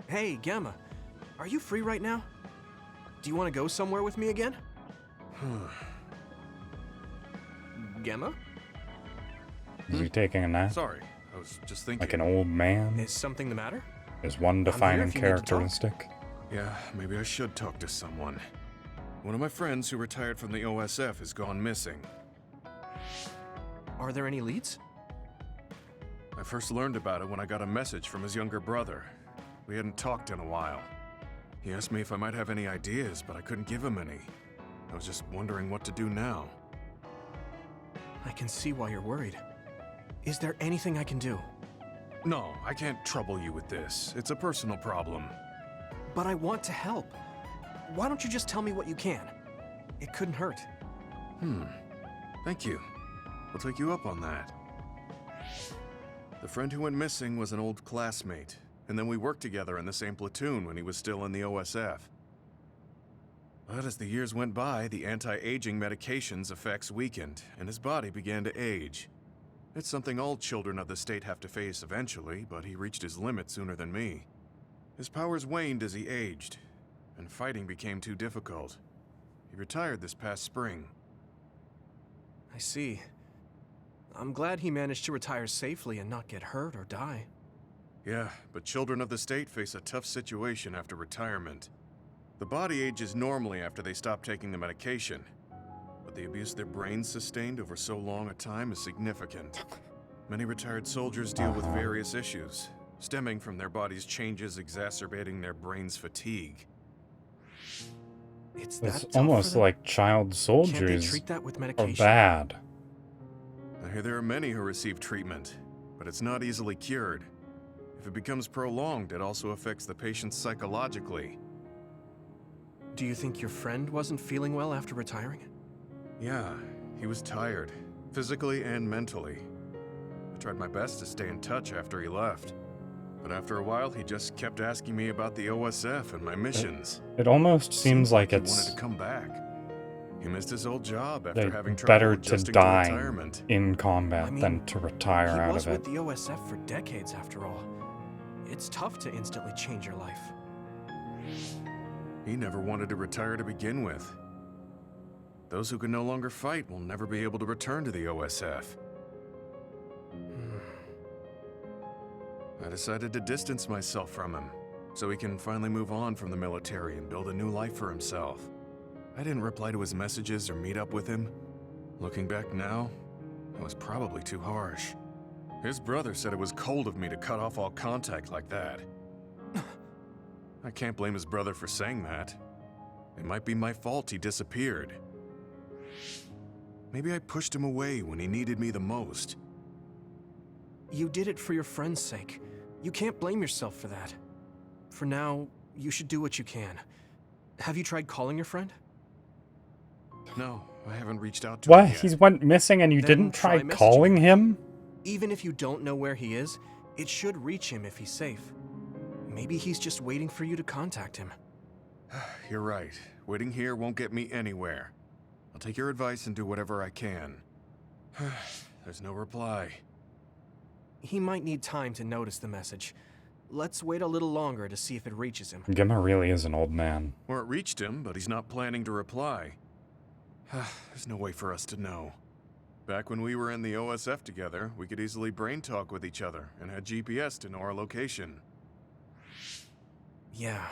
Hey, Gamma. Are you free right now? Do you want to go somewhere with me again? Gemma? Is he taking a nap? Sorry, I was just thinking. Like an old man? Is something the matter? Is one defining characteristic? Yeah, maybe I should talk to someone. One of my friends who retired from the OSF has gone missing. Are there any leads? I first learned about it when I got a message from his younger brother. We hadn't talked in a while. He asked me if I might have any ideas, but I couldn't give him any. I was just wondering what to do now. I can see why you're worried. Is there anything I can do? No, I can't trouble you with this. It's a personal problem. But I want to help. Why don't you just tell me what you can? It couldn't hurt. Thank you. I'll take you up on that. The friend who went missing was an old classmate, and then we worked together in the same platoon when he was still in the OSF. But as the years went by, the anti-aging medication's effects weakened, and his body began to age. It's something all children of the state have to face eventually, but he reached his limit sooner than me. His powers waned as he aged, and fighting became too difficult. He retired this past spring. I see. I'm glad he managed to retire safely and not get hurt or die. Yeah, but children of the state face a tough situation after retirement. The body ages normally after they stop taking the medication, but the abuse their brains sustained over so long a time is significant. Many retired soldiers deal with various issues, stemming from their body's changes exacerbating their brain's fatigue. It's almost like child soldiers Can't they treat that with medication? are bad. I hear there are many who receive treatment, but it's not easily cured. If it becomes prolonged, it also affects the patient psychologically. Do you think your friend wasn't feeling well after retiring? Yeah, he was tired, physically and mentally. I tried my best to stay in touch after he left. But after a while, he just kept asking me about the OSF and my missions. It almost seems like he it's wanted to come back. He missed his old job after having trouble better to adjusting die retirement. in combat than to retire out of He was it. with the OSF for decades, after all. It's tough to instantly change your life. He never wanted to retire to begin with. Those who can no longer fight will never be able to return to the OSF. I decided to distance myself from him, so he can finally move on from the military and build a new life for himself. I didn't reply to his messages or meet up with him. Looking back now, I was probably too harsh. His brother said it was cold of me to cut off all contact like that. I can't blame his brother for saying that. It might be my fault he disappeared. Maybe I pushed him away when he needed me the most. You did it for your friend's sake. You can't blame yourself for that. For now, you should do what you can. Have you tried calling your friend? No, I haven't reached out to him What? yet. He went missing and you Then didn't try try messaging calling him? Even if you don't know where he is, it should reach him if he's safe. Maybe he's just waiting for you to contact him. You're right. Waiting here won't get me anywhere. I'll take your advice and do whatever I can. There's no reply. He might need time to notice the message. Let's wait a little longer to see if it reaches him. Gemma really is an old man. Or it reached him, but he's not planning to reply. There's no way for us to know. Back when we were in the OSF together, we could easily brain talk with each other and had GPS to know our location. Yeah,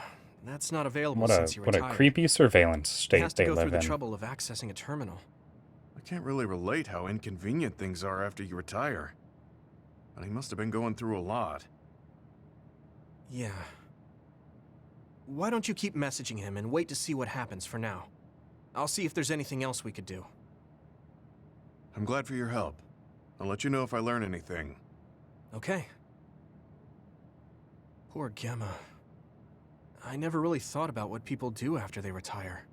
that's not available What since he a retired. creepy surveillance He state has to they go through live the in. trouble of accessing a terminal. I can't really relate how inconvenient things are after you retire. But he must have been going through a lot. Yeah. Why don't you keep messaging him and wait to see what happens for now? I'll see if there's anything else we could do. I'm glad for your help. I'll let you know if I learn anything. Okay. Poor Gemma. I never really thought about what people do after they retire.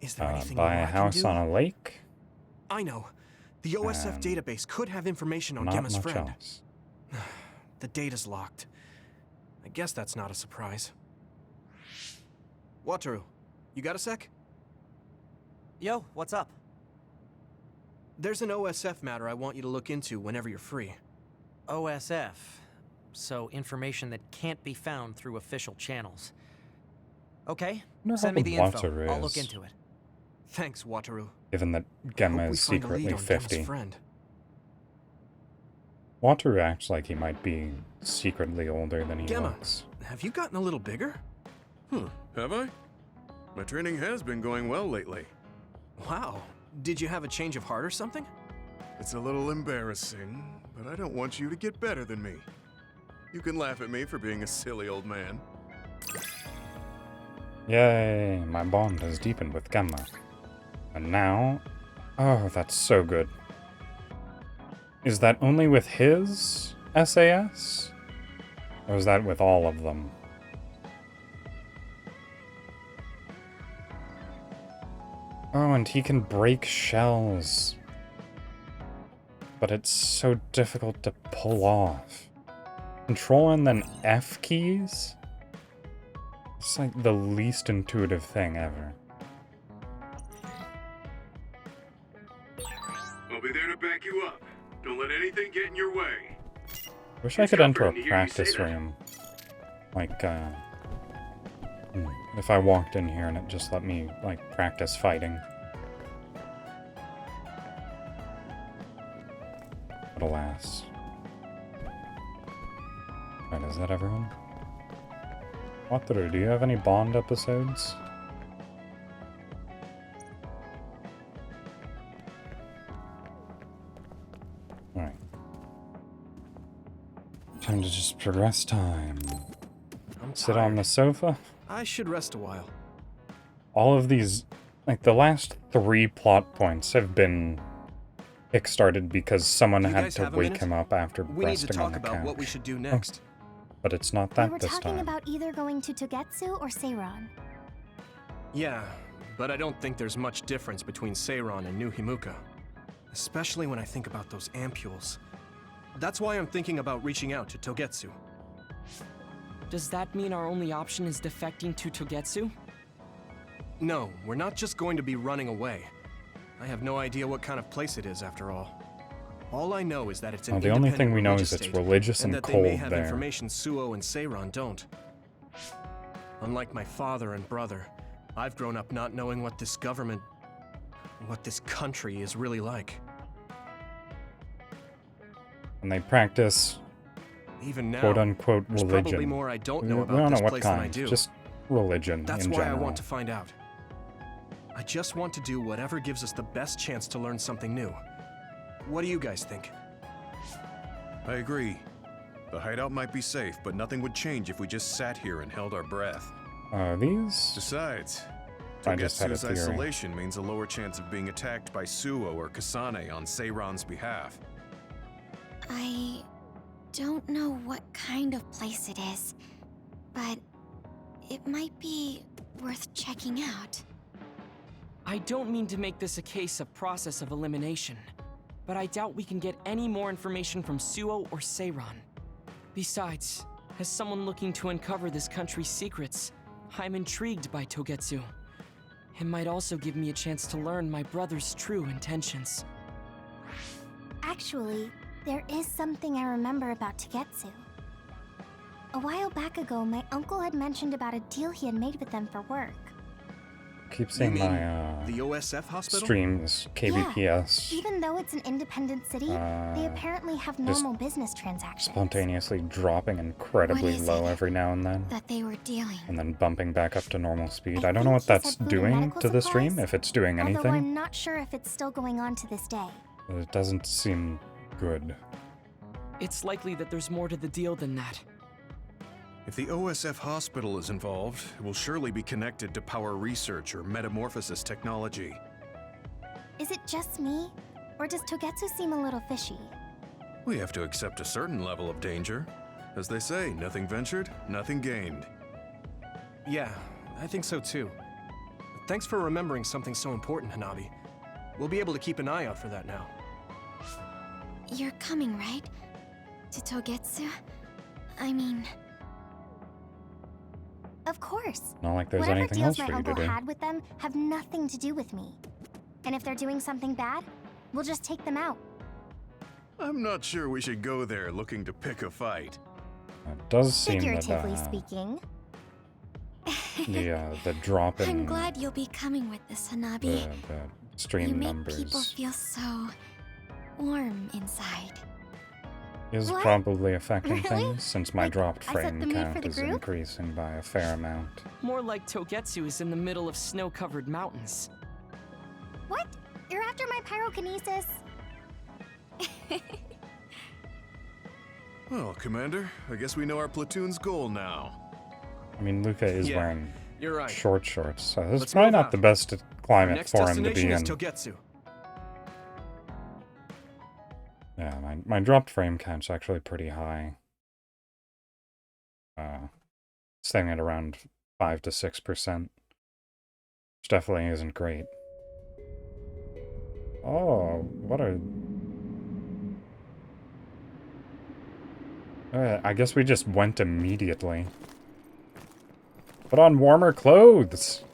Is there anything Buy more a I can house do? on a lake? I know. The OSF database could have information on Not Gemma's much friend. else. The data's locked. I guess that's not a surprise. Wataru, you got a sec? Yo, what's up? There's an OSF matter I want you to look into whenever you're free. OSF. So information that can't be found through official channels. Okay, Wonder send how me old the info. Wataru I'll look is. into it. Thanks, Wataru. Given that Gemma Hope we is find a lead secretly on Gemma's 50. friend. Wataru acts like he might be secretly older than he Gemma, looks. have you gotten a little bigger? Have I? My training has been going well lately. Wow. Did you have a change of heart or something? It's a little embarrassing, but I don't want you to get better than me. You can laugh at me for being a silly old man. Yay, my bond has deepened with Gemma. And now... Oh, that's so good. Is that only with his SAS? Or is that with all of them? Oh, and he can break shells. But it's so difficult to pull off. Control and then F keys? It's like the least intuitive thing ever. I'll be there to back you up. Don't let anything get in your way. Wish I could enter a practice room. Like, if I walked in here and it just let me, like, practice fighting. But alas. Right, is that everyone? Wataru, do you have any Bond episodes? Alright. Time to just progress time. Sit on the sofa. I should rest a while. All of these, like the last 3 plot points have been kickstarted because someone You had guys to have a wake minute? him up after We need to resting on talk the about couch. what we should do next. But it's not We that were this talking time. about either going to Togetsu or Seiron. Yeah, but I don't think there's much difference between Seiron and New Himuka. Especially when I think about those ampules. That's why I'm thinking about reaching out to Togetsu. Does that mean our only option is defecting to Togetsu? No, we're not just going to be running away. I have no idea what kind of place it is, after all. All I know is that it's an the only thing we know is religious it's state, religious and that cold they may have there. information Suo and Seiron don't. Unlike my father and brother, I've grown up not knowing what this government, what this country is really like. And they practice Even now, quote-unquote there's religion. probably more I don't know We about don't this know what place than I kind, do. just religion That's in why general. I want to find out. I just want to do whatever gives us the best chance to learn something new. What do you guys think? I agree. The hideout might be safe, but nothing would change if we just sat here and held our breath. These? Besides, I just had a Togetsu's theory. isolation means a lower chance of being attacked by Suo or Kasane on Seiron's behalf. I don't know what kind of place it is, but it might be worth checking out. I don't mean to make this a case of process of elimination, but I doubt we can get any more information from Suo or Seiron. Besides, as someone looking to uncover this country's secrets, I'm intrigued by Togetsu. It might also give me a chance to learn my brother's true intentions. Actually, there is something I remember about Togetsu. A while back ago, my uncle had mentioned about a deal he had made with them for work. Keep seeing my the OSF hospital? streams, KBPS, Yeah, even though it's an independent city, they apparently have normal business transactions. spontaneously dropping incredibly What is low it every now and then, that they were dealing. and then bumping back up to normal speed. I don't know what that's doing to the stream, if it's doing Although anything. I'm not sure if it's still going on to this day. But it doesn't seem good. It's likely that there's more to the deal than that. If the OSF hospital is involved, it will surely be connected to power research or metamorphosis technology. Is it just me? Or does Togetsu seem a little fishy? We have to accept a certain level of danger. As they say, nothing ventured, nothing gained. Yeah, I think so too. Thanks for remembering something so important, Hanabi. We'll be able to keep an eye out for that now. You're coming, right? To Togetsu? I mean... Of course. Not like there's Whatever anything deals else my for you to uncle do. had with them have nothing to do with me. And if they're doing something bad, we'll just take them out. I'm not sure we should go there looking to pick a fight. It does seem that Figuratively speaking. the drop in I'm glad you'll be coming with this, Hanabi. the stream You make numbers people feel so warm inside. is What? probably affecting Really? things, since my dropped I set frame the mood for count the is group? increasing by a fair amount. More like Togetsu is in the middle of snow-covered mountains. What? You're after my pyrokinesis? Well, Commander, I guess we know our platoon's goal now. I mean, Luca is Yeah, wearing you're right. short shorts, so this is Let's probably move not out. the best climate Next for him to destination be is in. Togetsu. Yeah, my dropped frame count's actually pretty high. Staying at around 5 to 6%, which definitely isn't great. Oh, what are... I guess we just went immediately. Put on warmer clothes!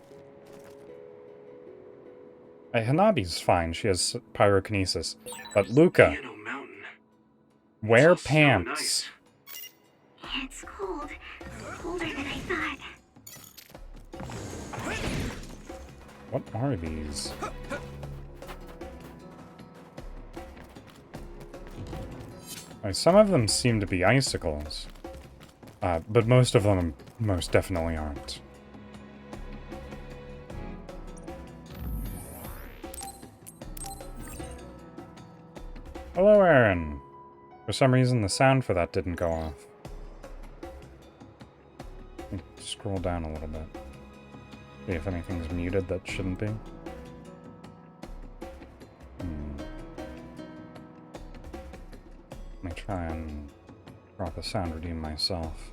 Hanabi's fine, she has pyrokinesis. But Luca, wear pants. It's cold. Colder than I thought. What are these? Some of them seem to be icicles, but most of them most definitely aren't. Hello, Aaron. For some reason, the sound for that didn't go off. Scroll down a little bit. See if anything's muted that shouldn't be. Let me try and drop a sound redeem myself.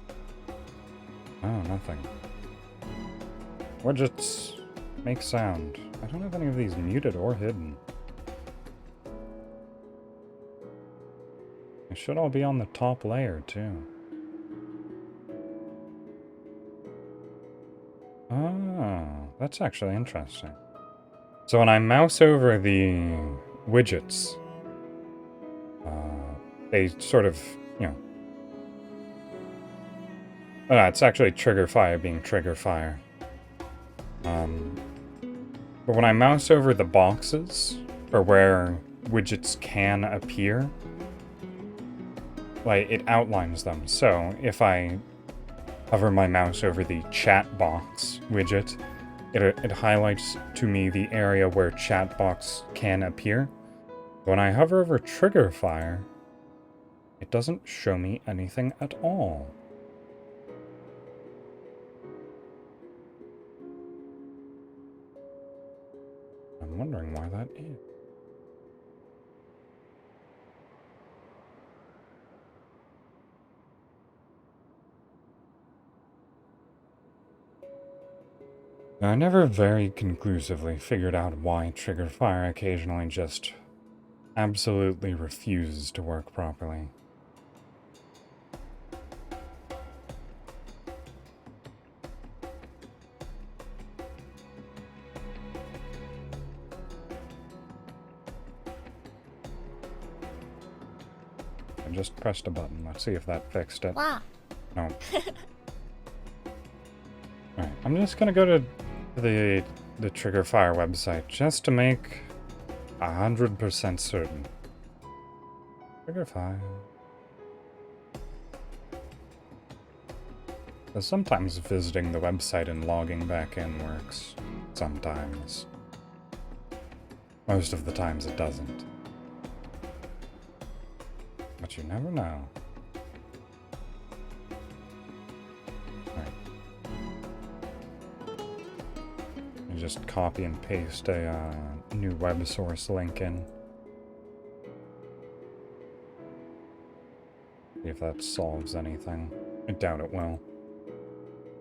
Oh, nothing. Widgets. Make sound. I don't have any of these muted or hidden. They should all be on the top layer, too. Oh, that's actually interesting. So when I mouse over the widgets, they sort of, you know... Oh, it's actually trigger fire being trigger fire. But when I mouse over the boxes, or where widgets can appear, like, it outlines them. So if I hover my mouse over the chat box widget, it highlights to me the area where chat box can appear. When I hover over trigger fire, it doesn't show me anything at all. I'm wondering why that is. I never very conclusively figured out why trigger fire occasionally just absolutely refuses to work properly. I just pressed a button. Let's see if that fixed it. Wow. No. Alright, I'm just gonna go to the Trigger Fire website just to make 100% certain. Trigger Fire. Because sometimes visiting the website and logging back in works. Sometimes. Most of the times it doesn't. But you never know. Just copy and paste a new web source link in. See if that solves anything. I doubt it will.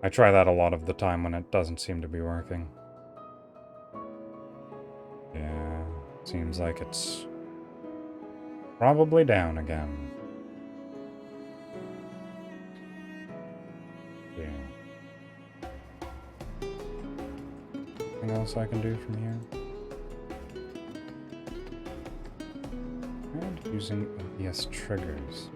I try that a lot of the time when it doesn't seem to be working. Yeah, seems like it's probably down again. Yeah. Anything else I can do from here? And using OBS triggers.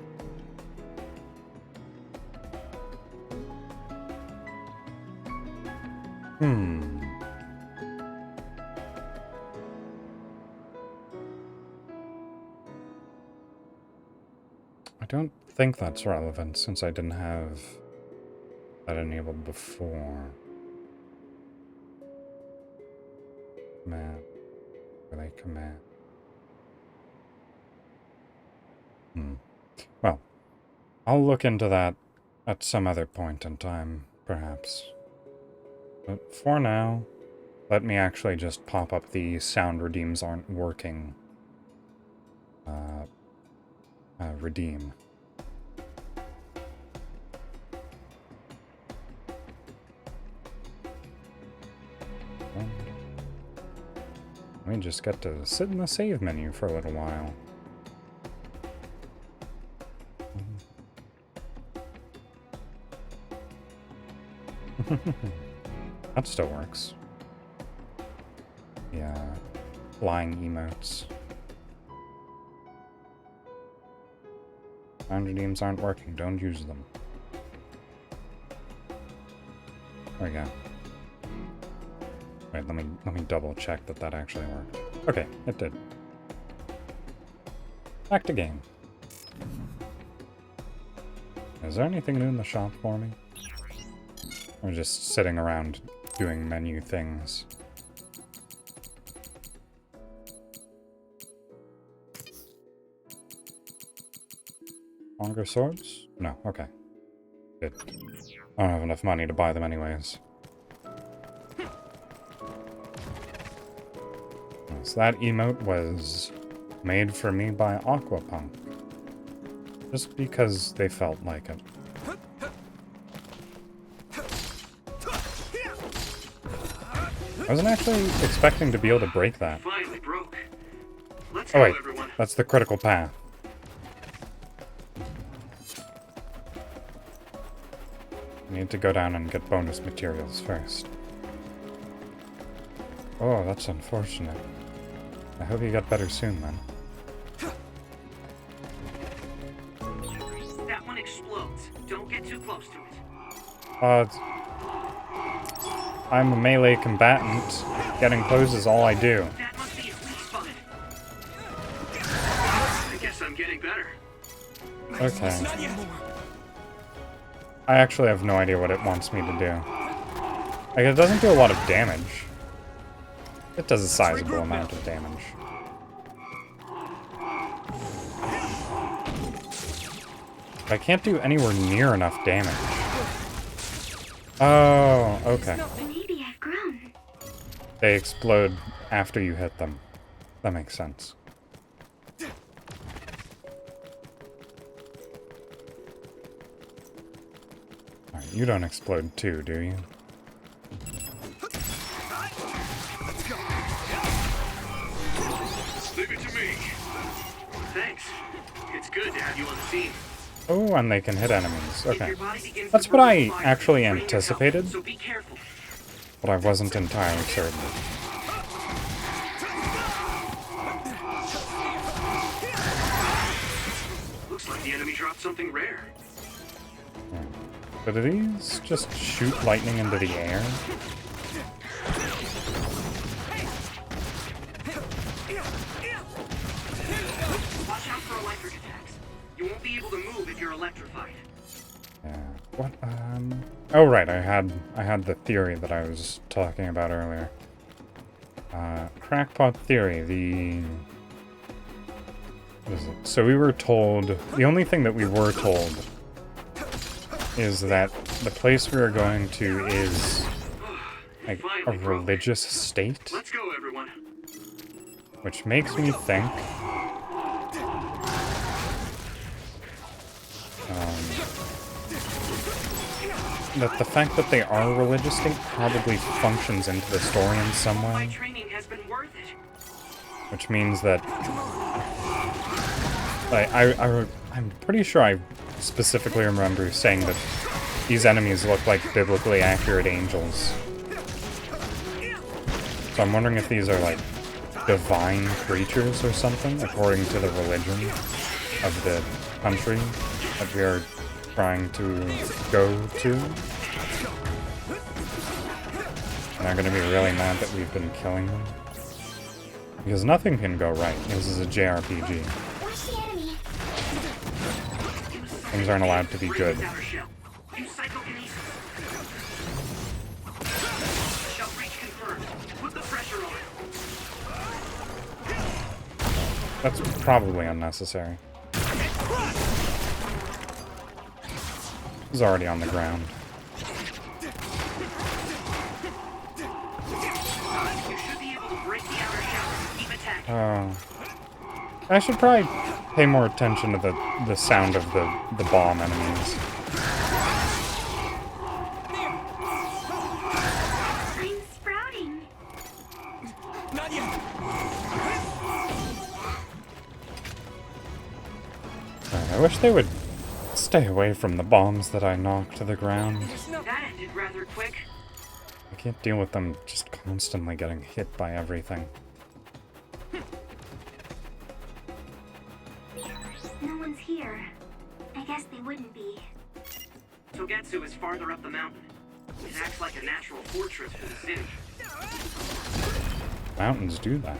I don't think that's relevant since I didn't have that enabled before. Command. Relay command. Well, I'll look into that at some other point in time, perhaps. But for now, let me actually just pop up the sound redeems aren't working. Redeem. We just got to sit in the save menu for a little while. That still works. Yeah, flying emotes. Sound redeems aren't working, don't use them. There we go. Wait, let me double check that that actually worked. Okay, it did. Back to game. Is there anything new in the shop for me? Or just sitting around doing menu things? Longer swords? No, okay. Good. I don't have enough money to buy them anyways. So that emote was made for me by Aquapunk. Just because they felt like it. I wasn't actually expecting to be able to break that. Finally broke. Let's Oh go, wait, everyone. that's the critical path. I need to go down and get bonus materials first. Oh, that's unfortunate. I hope you get better soon, then. That one explodes. Don't get too close to it. I'm a melee combatant. Getting close is all I do. That must be its weak spot. I guess I'm getting better. Okay. I actually have no idea what it wants me to do. Like, it doesn't do a lot of damage. It does a sizable amount of damage. But I can't do anywhere near enough damage. Oh, okay. Maybe I've grown. They explode after you hit them. That makes sense. Alright, you don't explode too, do you? Leave it to me. Thanks. It's good to have you on the team. Oh, and they can hit enemies. Okay. That's what I actually anticipated, So be careful. but I wasn't entirely certain. Looks like the enemy dropped something rare. But do these just shoot lightning into the air? Watch out for electric attacks. You won't be able to move if you're electrified. Yeah. What? Oh right, I had the theory that I was talking about earlier. Crackpot theory. What is it? So we were told. The only thing that we were told is that the place we are going to is like a religious state. Let's go, everyone. Which makes me think that the fact that they are a religious state probably functions into the story in some way. My training has been worth it. Which means that I'm pretty sure I specifically remember saying that these enemies look like biblically accurate angels. So I'm wondering if these are like divine creatures or something, according to the religion of the country that we are trying to go to. And they're gonna be really mad that we've been killing them. Because nothing can go right. This is a JRPG. Things aren't allowed to be good. Use psychokinesis. Shell breach confirmed. Put the pressure on. That's probably unnecessary. He's already on the ground. You should be able to break the outer shell. Keep attacking. Oh. I should probably pay more attention to the sound of the bomb enemies. I'm sprouting. Not yet. I wish they would stay away from the bombs that I knock to the ground. That ended rather quick. I can't deal with them just constantly getting hit by everything. No one's here. I guess they wouldn't be. Togetsu is farther up the mountain. It acts like a natural fortress for the city. Mountains do that.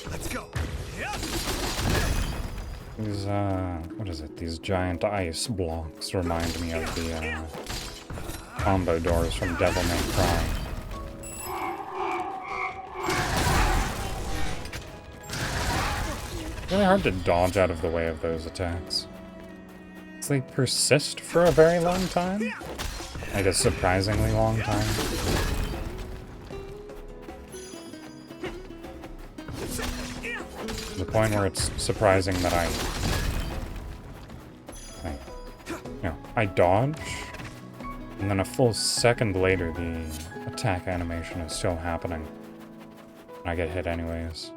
Let's go. These, what is it? These giant ice blocks remind me of the, combo doors from Devil May Cry. Really hard to dodge out of the way of those attacks. They persist for a very long time? Like a surprisingly long time. The point where it's surprising that I dodge, and then a full second later the attack animation is still happening. And I get hit anyways.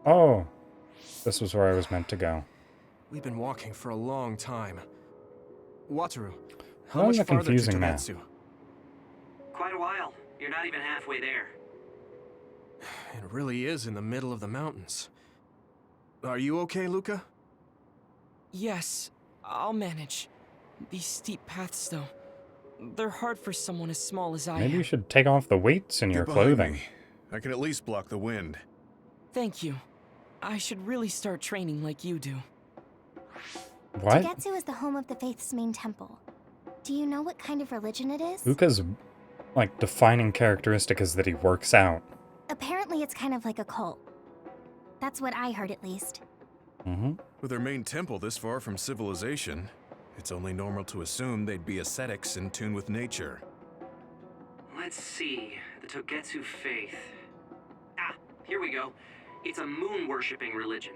Oh! This was where I was meant to go. We've been walking for a long time. Wataru, how That was much a farther to confusing map. Togetsu? Quite a while. You're not even halfway there. It really is in the middle of the mountains. Are you okay, Luca? Yes, I'll manage. These steep paths, though, they're hard for someone as small as I am. Maybe you should take off the weights in your Get behind clothing. me. I can at least block the wind. Thank you. I should really start training like you do. What? Togetsu is the home of the Faith's main temple. Do you know what kind of religion it is? Luca's, like, defining characteristic is that he works out. Apparently it's kind of like a cult. That's what I heard, at least. Mm-hmm. With their main temple this far from civilization, it's only normal to assume they'd be ascetics in tune with nature. Let's see. The Togetsu faith. Ah, here we go. It's a moon-worshipping religion.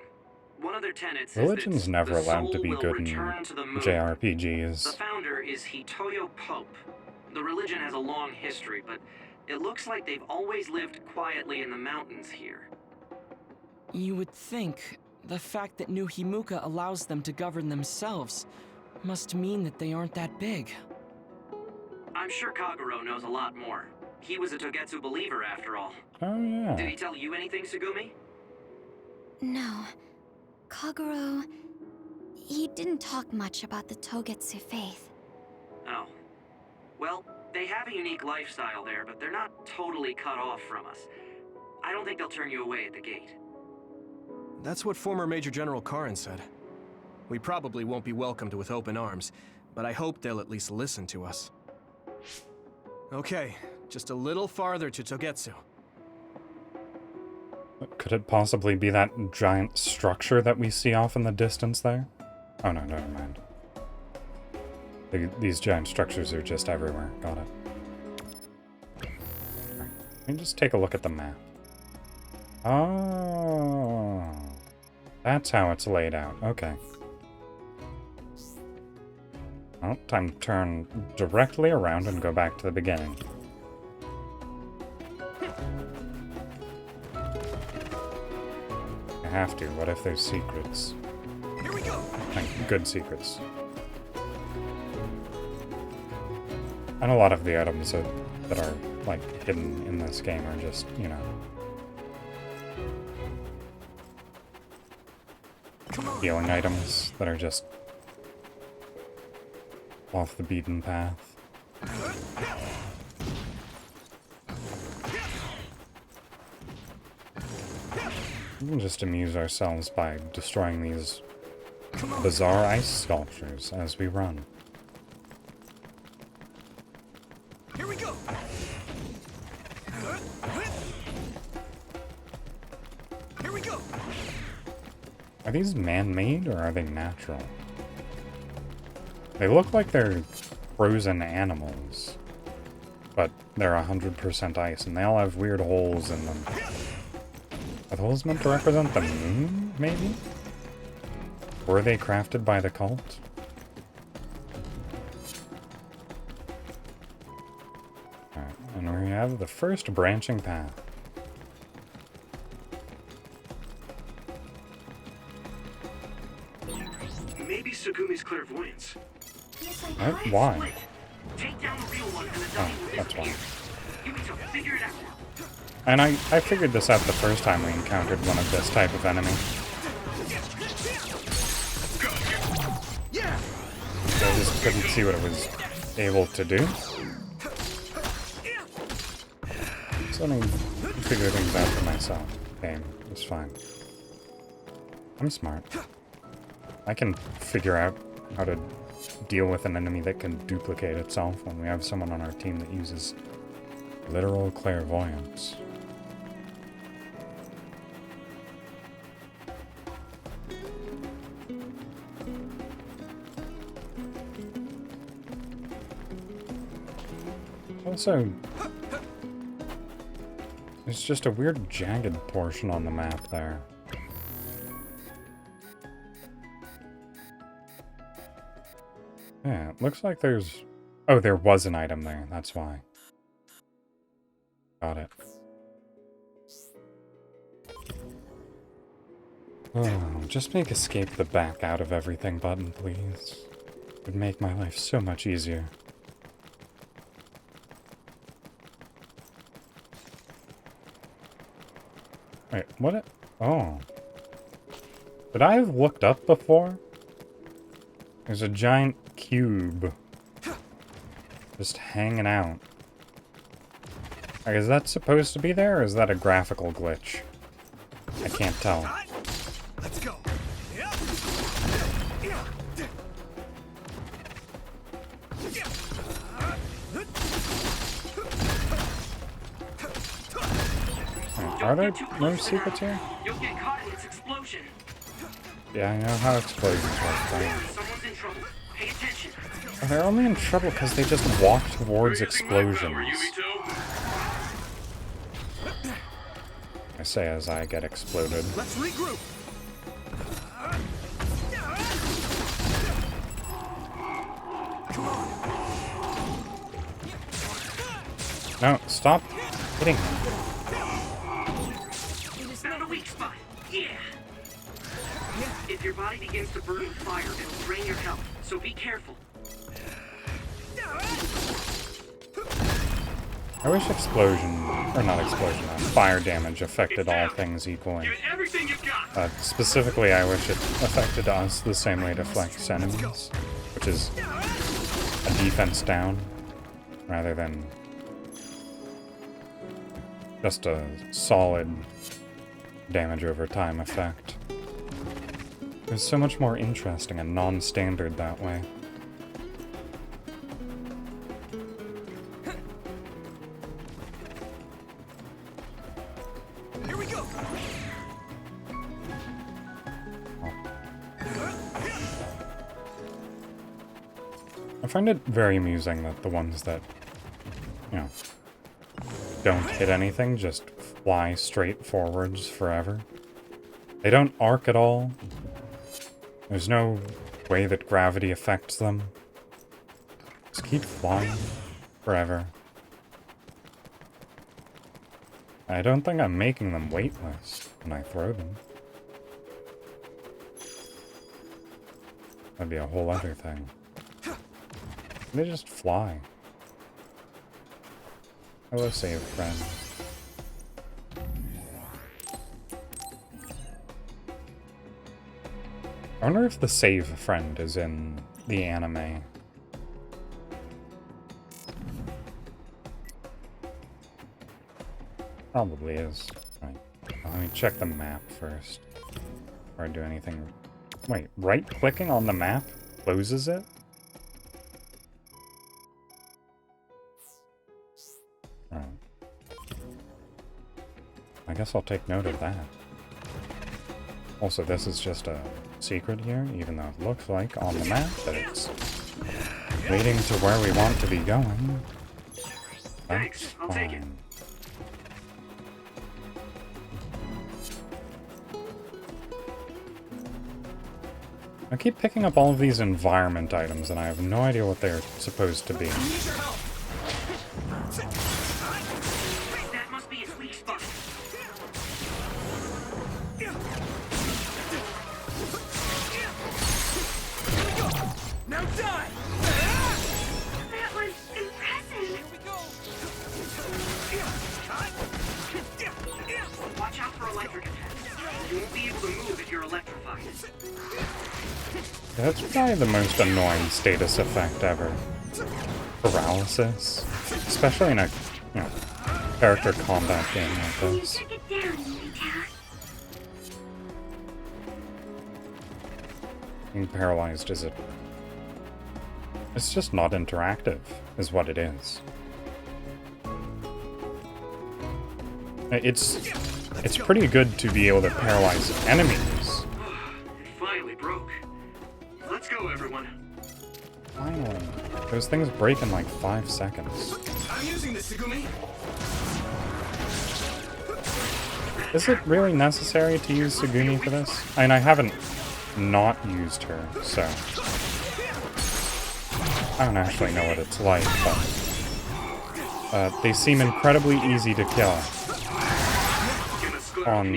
One of their tenets Religion's is that never the allowed to soul be will good in return to the moon. JRPGs. The founder is Hitoyo Pope. The religion has a long history, but it looks like they've always lived quietly in the mountains here. You would think the fact that New Himuka allows them to govern themselves must mean that they aren't that big. I'm sure Kagero knows a lot more. He was a Togetsu believer, after all. Oh, yeah. Did he tell you anything, Sugumi? No. Kagero... he didn't talk much about the Togetsu faith. Oh. Well, they have a unique lifestyle there, but they're not totally cut off from us. I don't think they'll turn you away at the gate. That's what former Major General Karin said. We probably won't be welcomed with open arms, but I hope they'll at least listen to us. Okay, just a little farther to Togetsu. Could it possibly be that giant structure that we see off in the distance there? Oh no, never mind. These giant structures are just everywhere. Got it. Right. Let me just take a look at the map. Oh, that's how it's laid out. Okay. Well, time to turn directly around and go back to the beginning. I have to. What if there's secrets? Here we go. Like, good secrets. And a lot of the items that are, like, hidden in this game are just, you know... healing items that are just... off the beaten path. We can just amuse ourselves by destroying these bizarre ice sculptures as we run. Here we go. Here we go. Are these man-made or are they natural? They look like they're frozen animals, but they're 100% ice, and they all have weird holes in them. Are those meant to represent the moon, maybe? Were they crafted by the cult? Alright, and we have the first branching path. Maybe Sugumi's clairvoyance. What? Why? Take down the real one and the Oh, dummy will that's why. disappear. You need to figure it out. And I figured this out the first time we encountered one of this type of enemy. I just couldn't see what it was able to do. So let me figure things out for myself. Game, it's fine. I'm smart. I can figure out how to deal with an enemy that can duplicate itself when we have someone on our team that uses literal clairvoyance. Also, there's just a weird jagged portion on the map there. Yeah, it looks like there's... Oh, there was an item there, that's why. Got it. Oh, just make escape the back out of everything button, please. It would make my life so much easier. Wait, what? Oh. Would I have looked up before? There's a giant cube. Just hanging out. Like, is that supposed to be there, or is that a graphical glitch? I can't tell. Let's go. Are there no secrets here? You'll get caught in this explosion. Yeah, I know how explosions work, right? Someone's in trouble. Pay attention. They're only in trouble because they just walk towards explosions. I say as I get exploded. Let's regroup. No, stop hitting me. Found a weak spot. Yeah. If your body begins to burn with fire, it'll drain your health. So be careful. I wish explosion, or not explosion, fire damage affected all things equally. Give it everything you've got. Specifically, I wish it affected us the same way it affects enemies, which is a defense down, rather than just a solid damage over time effect. It's so much more interesting and non-standard that way. Here we go. I find it very amusing that the ones that, you know, don't hit anything just fly straight forwards forever. They don't arc at all. There's no way that gravity affects them. Just keep flying forever. I don't think I'm making them weightless when I throw them. That'd be a whole other thing. They just fly. Hello, save friend. I wonder if the save friend is in the anime. Probably is. Right. Let me check the map first. Before I do anything. Wait, right-clicking on the map closes it? Oh. I guess I'll take note of that. Also, this is just a secret here, even though it looks like on the map that it's leading to where we want to be going. Thanks, I'll take it. I keep picking up all of these environment items, and I have no idea what they're supposed to be. That must be its weak spot. Now die! That was impressive. Watch out for electric attacks. You won't be able to move if you're electrified. That's probably the most annoying status effect ever. Paralysis. Especially in a, you know, character combat game like this. You took it down, Yuita. Being paralyzed is a... It's just not interactive, is what it is. It's pretty good to be able to paralyze enemies. It finally broke. Let's go, everyone. Finally. Those things break in like 5 seconds. I'm using this, Segumi. Is it really necessary to use Suguni for this? I mean, I haven't not used her, so... I don't actually know what it's like, but they seem incredibly easy to kill. On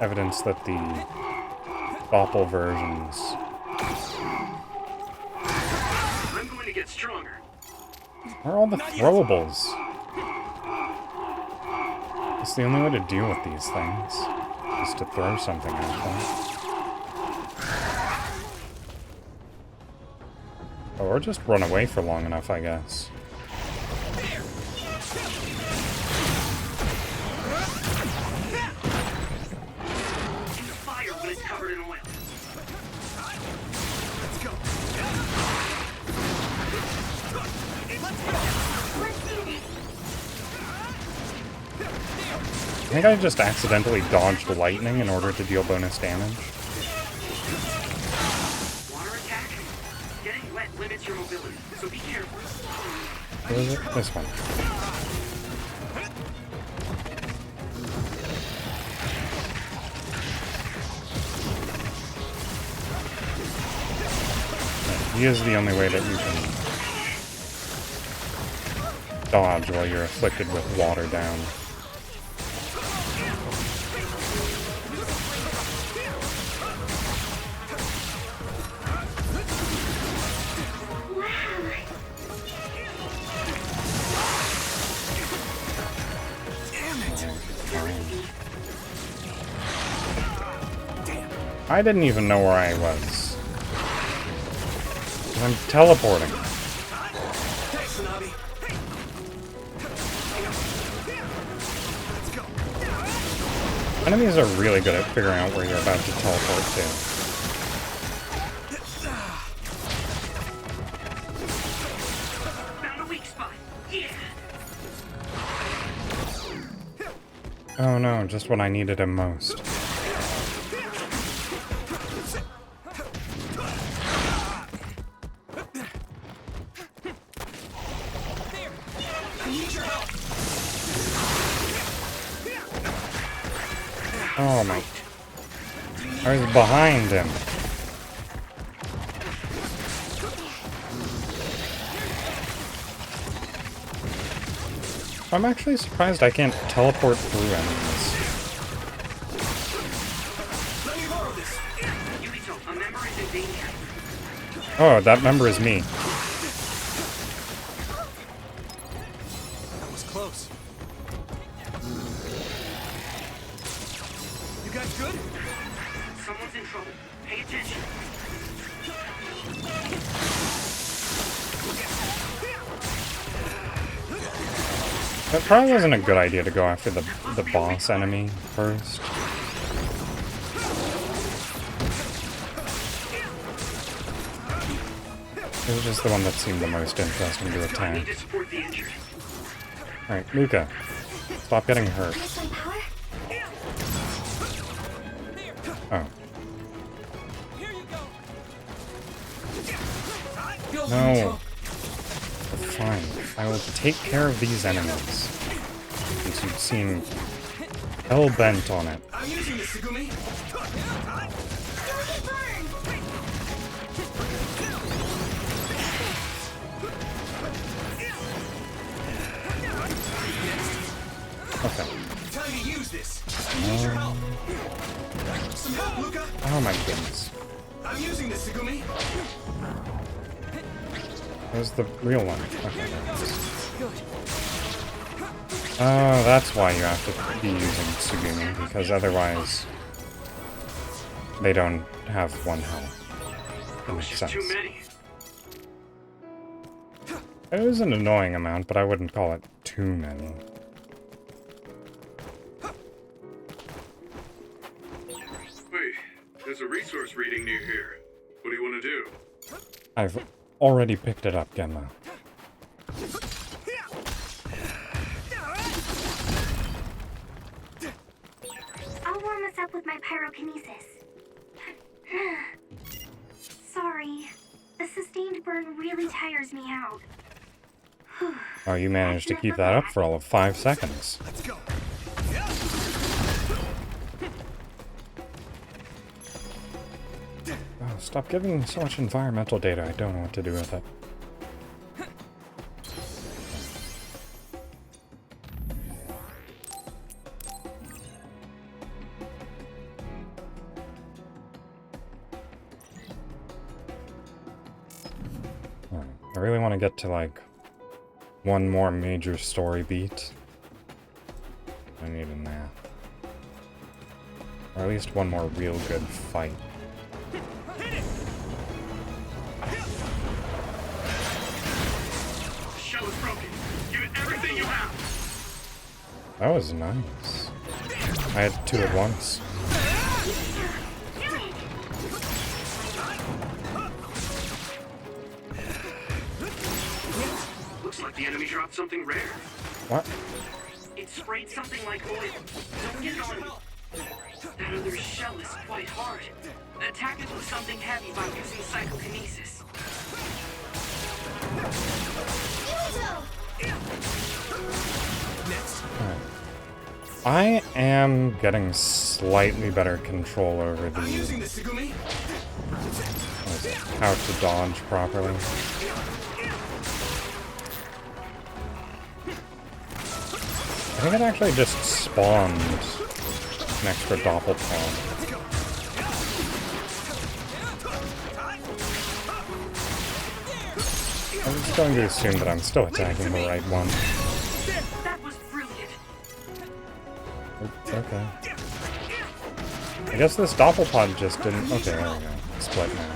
evidence that the Doppel versions I'm going to get stronger. are all the throwables. It's the only way to deal with these things, is to throw something at them. Or just run away for long enough, I guess. Fire when it's covered in oil. Let's go. I think I just accidentally dodged lightning in order to deal bonus damage. Water attack? Getting wet limits your mobility, so be careful. What is it? This one. He is the only way that you can dodge while you're afflicted with water down. I didn't even know where I was. I'm teleporting. Enemies are really good at figuring out where you're about to teleport to. Found a weak spot. Yeah. Oh no, just when I needed him most. Oh my. I was behind him. I'm actually surprised I can't teleport through enemies. Oh, that member is me. That was close. You guys good? Someone's in trouble. Pay attention. That probably wasn't a good idea to go after the boss enemy first. It was just the one that seemed the most interesting to attack. Alright, Luca. Stop getting hurt. Oh. No. Fine. I will take care of these enemies. Since you seem hell-bent on it. I'm using this, Segumi. Okay. Time to use this. I need your help. Some help, Luca. Oh my goodness. I'm using this, Segumi. Where's the real one? Okay, there it is. Oh, that's why you have to be using Tsugumi, because otherwise they don't have one health. That makes sense. Too many. It is an annoying amount, but I wouldn't call it too many. Wait, there's a resource reading near here. What do you want to do? I've already picked it up, Genma. I'll warm us up with my pyrokinesis. Sorry. The sustained burn really tires me out. Oh, you managed to keep that up for all of 5 seconds. Let's go. Oh, stop giving me so much environmental data. I don't know what to do with it. I really want to get to, like, one more major story beat. I need a nap. Or at least one more real good fight. The shell is broken. Give it everything you have. That was nice. I had two at once. Looks like the enemy dropped something rare. What? It sprayed something like oil. Don't get on me. That other shell is quite hard. Attack it with something heavy by using psychokinesis. I am getting slightly better control over the how to dodge properly. I think it actually just spawned an extra doppelpod. I'm just going to assume that I'm still attacking the right one. That was brilliant. Okay. I guess this doppelpod just didn't... Okay, there we go. Split now.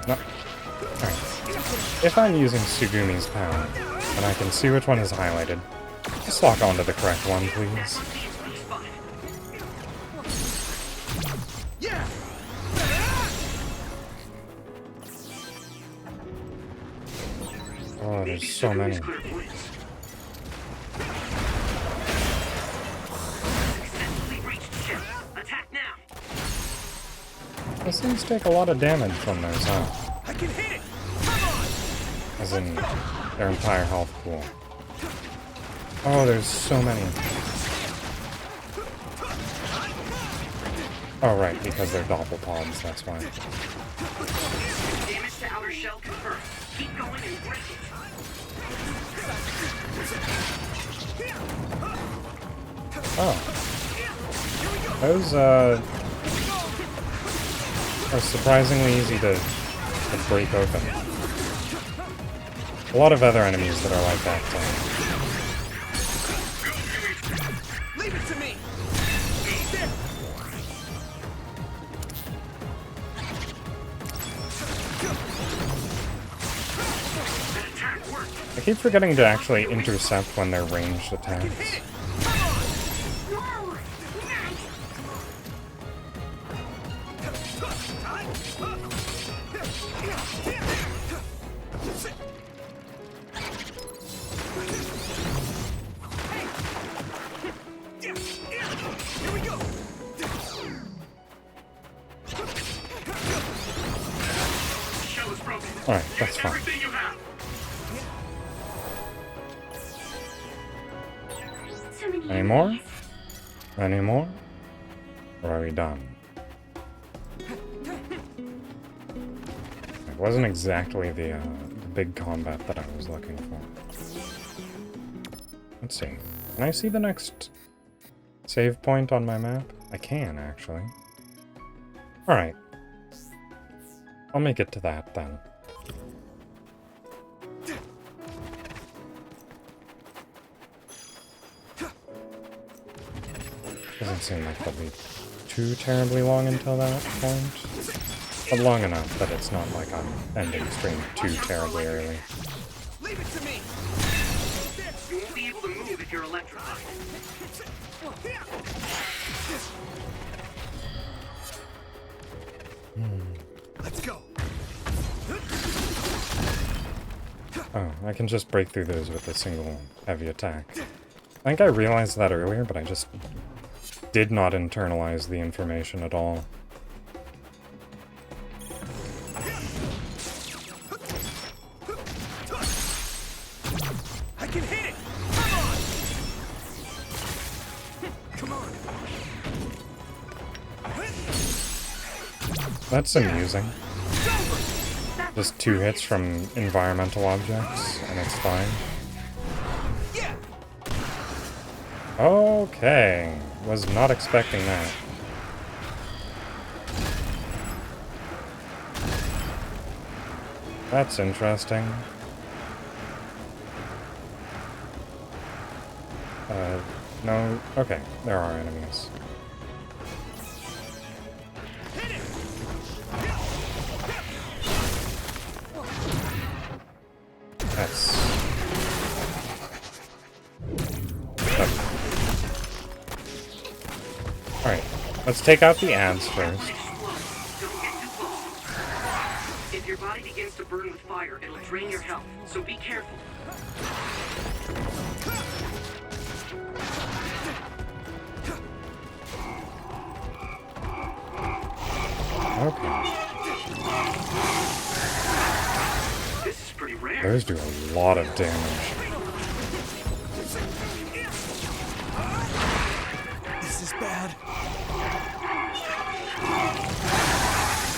No. Alright. If I'm using Tsugumi's power, and I can see which one is highlighted, just lock onto the correct one, please. Oh, there's so many. Those things take a lot of damage from those, huh? I can hit it. As in, their entire health pool. Oh, there's so many. Oh, right, because they're doppelpods, that's why. Damage to outer shell confirmed. Keep going and break it. Oh. Those, are surprisingly easy to break open. A lot of other enemies that are like that. Leave it to me. I keep forgetting to actually intercept when they're ranged attacks. Alright, that's fine. Any more? Any more? Or are we done? It wasn't exactly the big combat that I was looking for. Let's see. Can I see the next save point on my map? I can, actually. Alright. I'll make it to that, then. Doesn't seem like it'll be too terribly long until that point. But long enough that it's not like I'm ending stream too terribly early. Leave it to me. You won't be able to move if you're electrified. Let's go. Oh, I can just break through those with a single heavy attack. I think I realized that earlier, but I just did not internalize the information at all. I can hit it. Come on. That's amusing. Just 2 hits from environmental objects, and it's fine. Okay. Was not expecting that. That's interesting. No. Okay, there are enemies. That's... Alright, let's take out the ads first. If your body begins to burn with fire, it'll drain your health, so be careful. Okay. This is pretty rare. Those do a lot of damage. This is bad.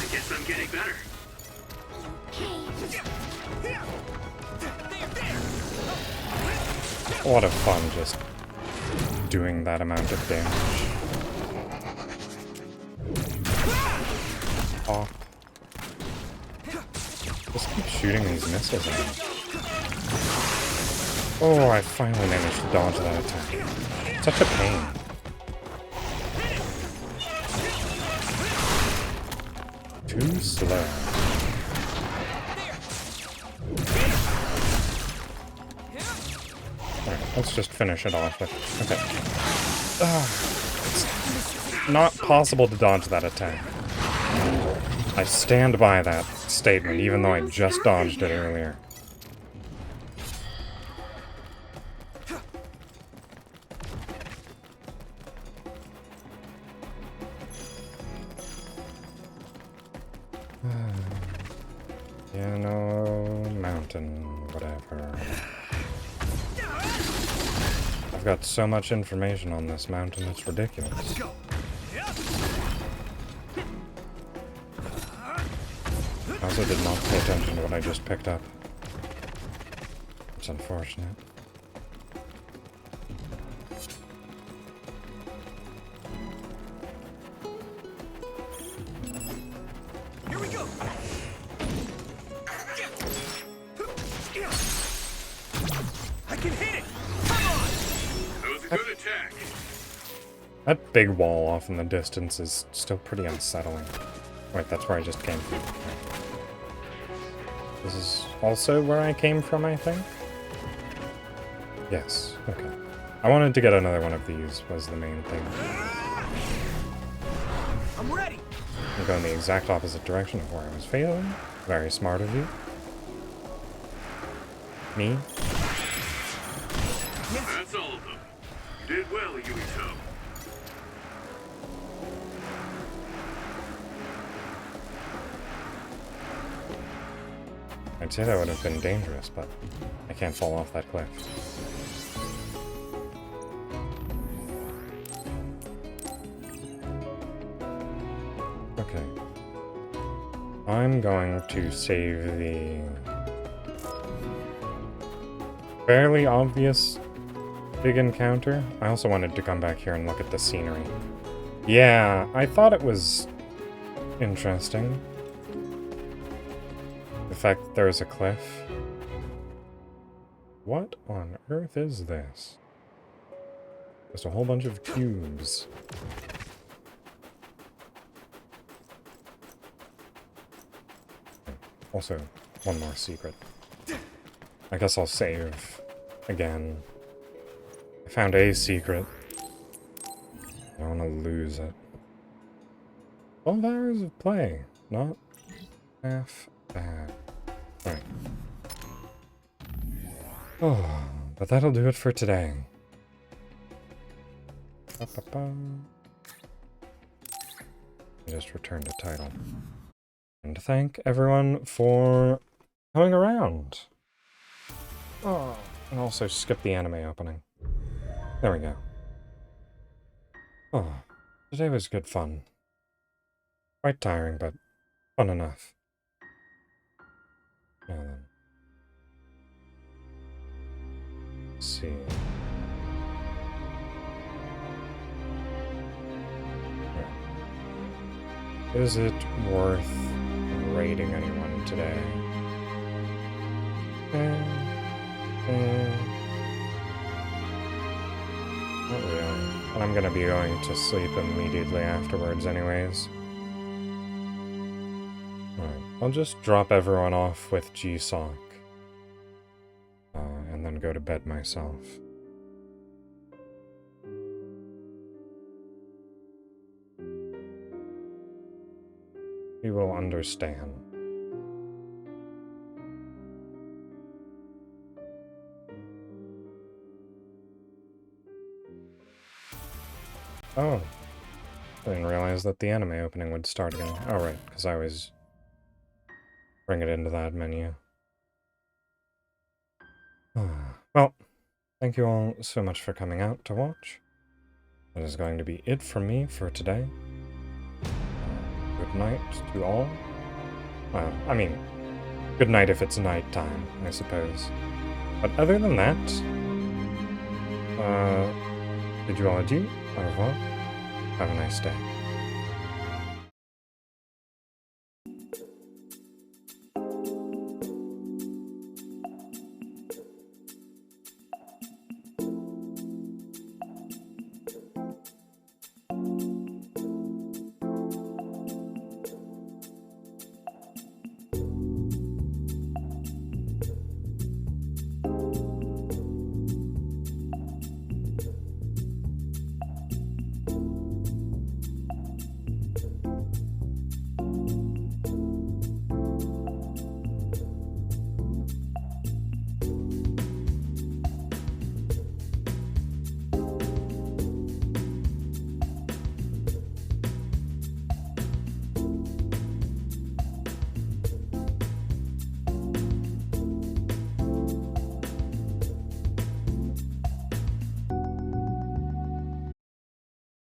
I guess I'm getting better. A lot of fun just doing that amount of damage. Pop. Just keep shooting these missiles at him. Oh, I finally managed to dodge that attack. Such a pain. Too slow. Alright, let's just finish it off with... Okay. It's not possible to dodge that attack. I stand by that statement, even though I just dodged it earlier. Piano, mountain, whatever. I've got so much information on this mountain, it's ridiculous. I also did not pay attention to what I just picked up. It's unfortunate. Here we go. I can hit it. Come on. That was a good attack. That big wall off in the distance is still pretty unsettling. Wait, that's where I just came from. This is also where I came from, I think? Yes, okay. I wanted to get another one of these, was the main thing. I'm ready. I'm going the exact opposite direction of where I was failing. Very smart of you. Me? That's all of them. You did well, Yuito. I'd say that would have been dangerous, but I can't fall off that cliff. Okay. I'm going to save the fairly obvious big encounter. I also wanted to come back here and look at the scenery. Yeah, I thought it was interesting. The fact that there's a cliff. What on earth is this? Just a whole bunch of cubes. Also, one more secret. I guess I'll save again. I found a secret. I don't want to lose it. 12 hours of play. Not half bad. Right. Oh, but that'll do it for today. Just returned a title. And thank everyone for coming around. Oh, and also skip the anime opening. There we go. Oh, today was good fun. Quite tiring, but Fun enough. Now then. Let's see. Is it worth raiding anyone today? Not really. And I'm gonna be going to sleep immediately afterwards anyways. Alright, I'll just drop everyone off with GSOC. And then go to bed myself. He will understand. Oh. I didn't realize that the anime opening would start again. Oh, right, because I always bring it into that menu. Well, thank you all so much for coming out to watch. That is going to be it from me for today. Good night to all. Well, I mean, good night if it's nighttime, I suppose. But other than that, bid you all adieu, au revoir, have a nice day.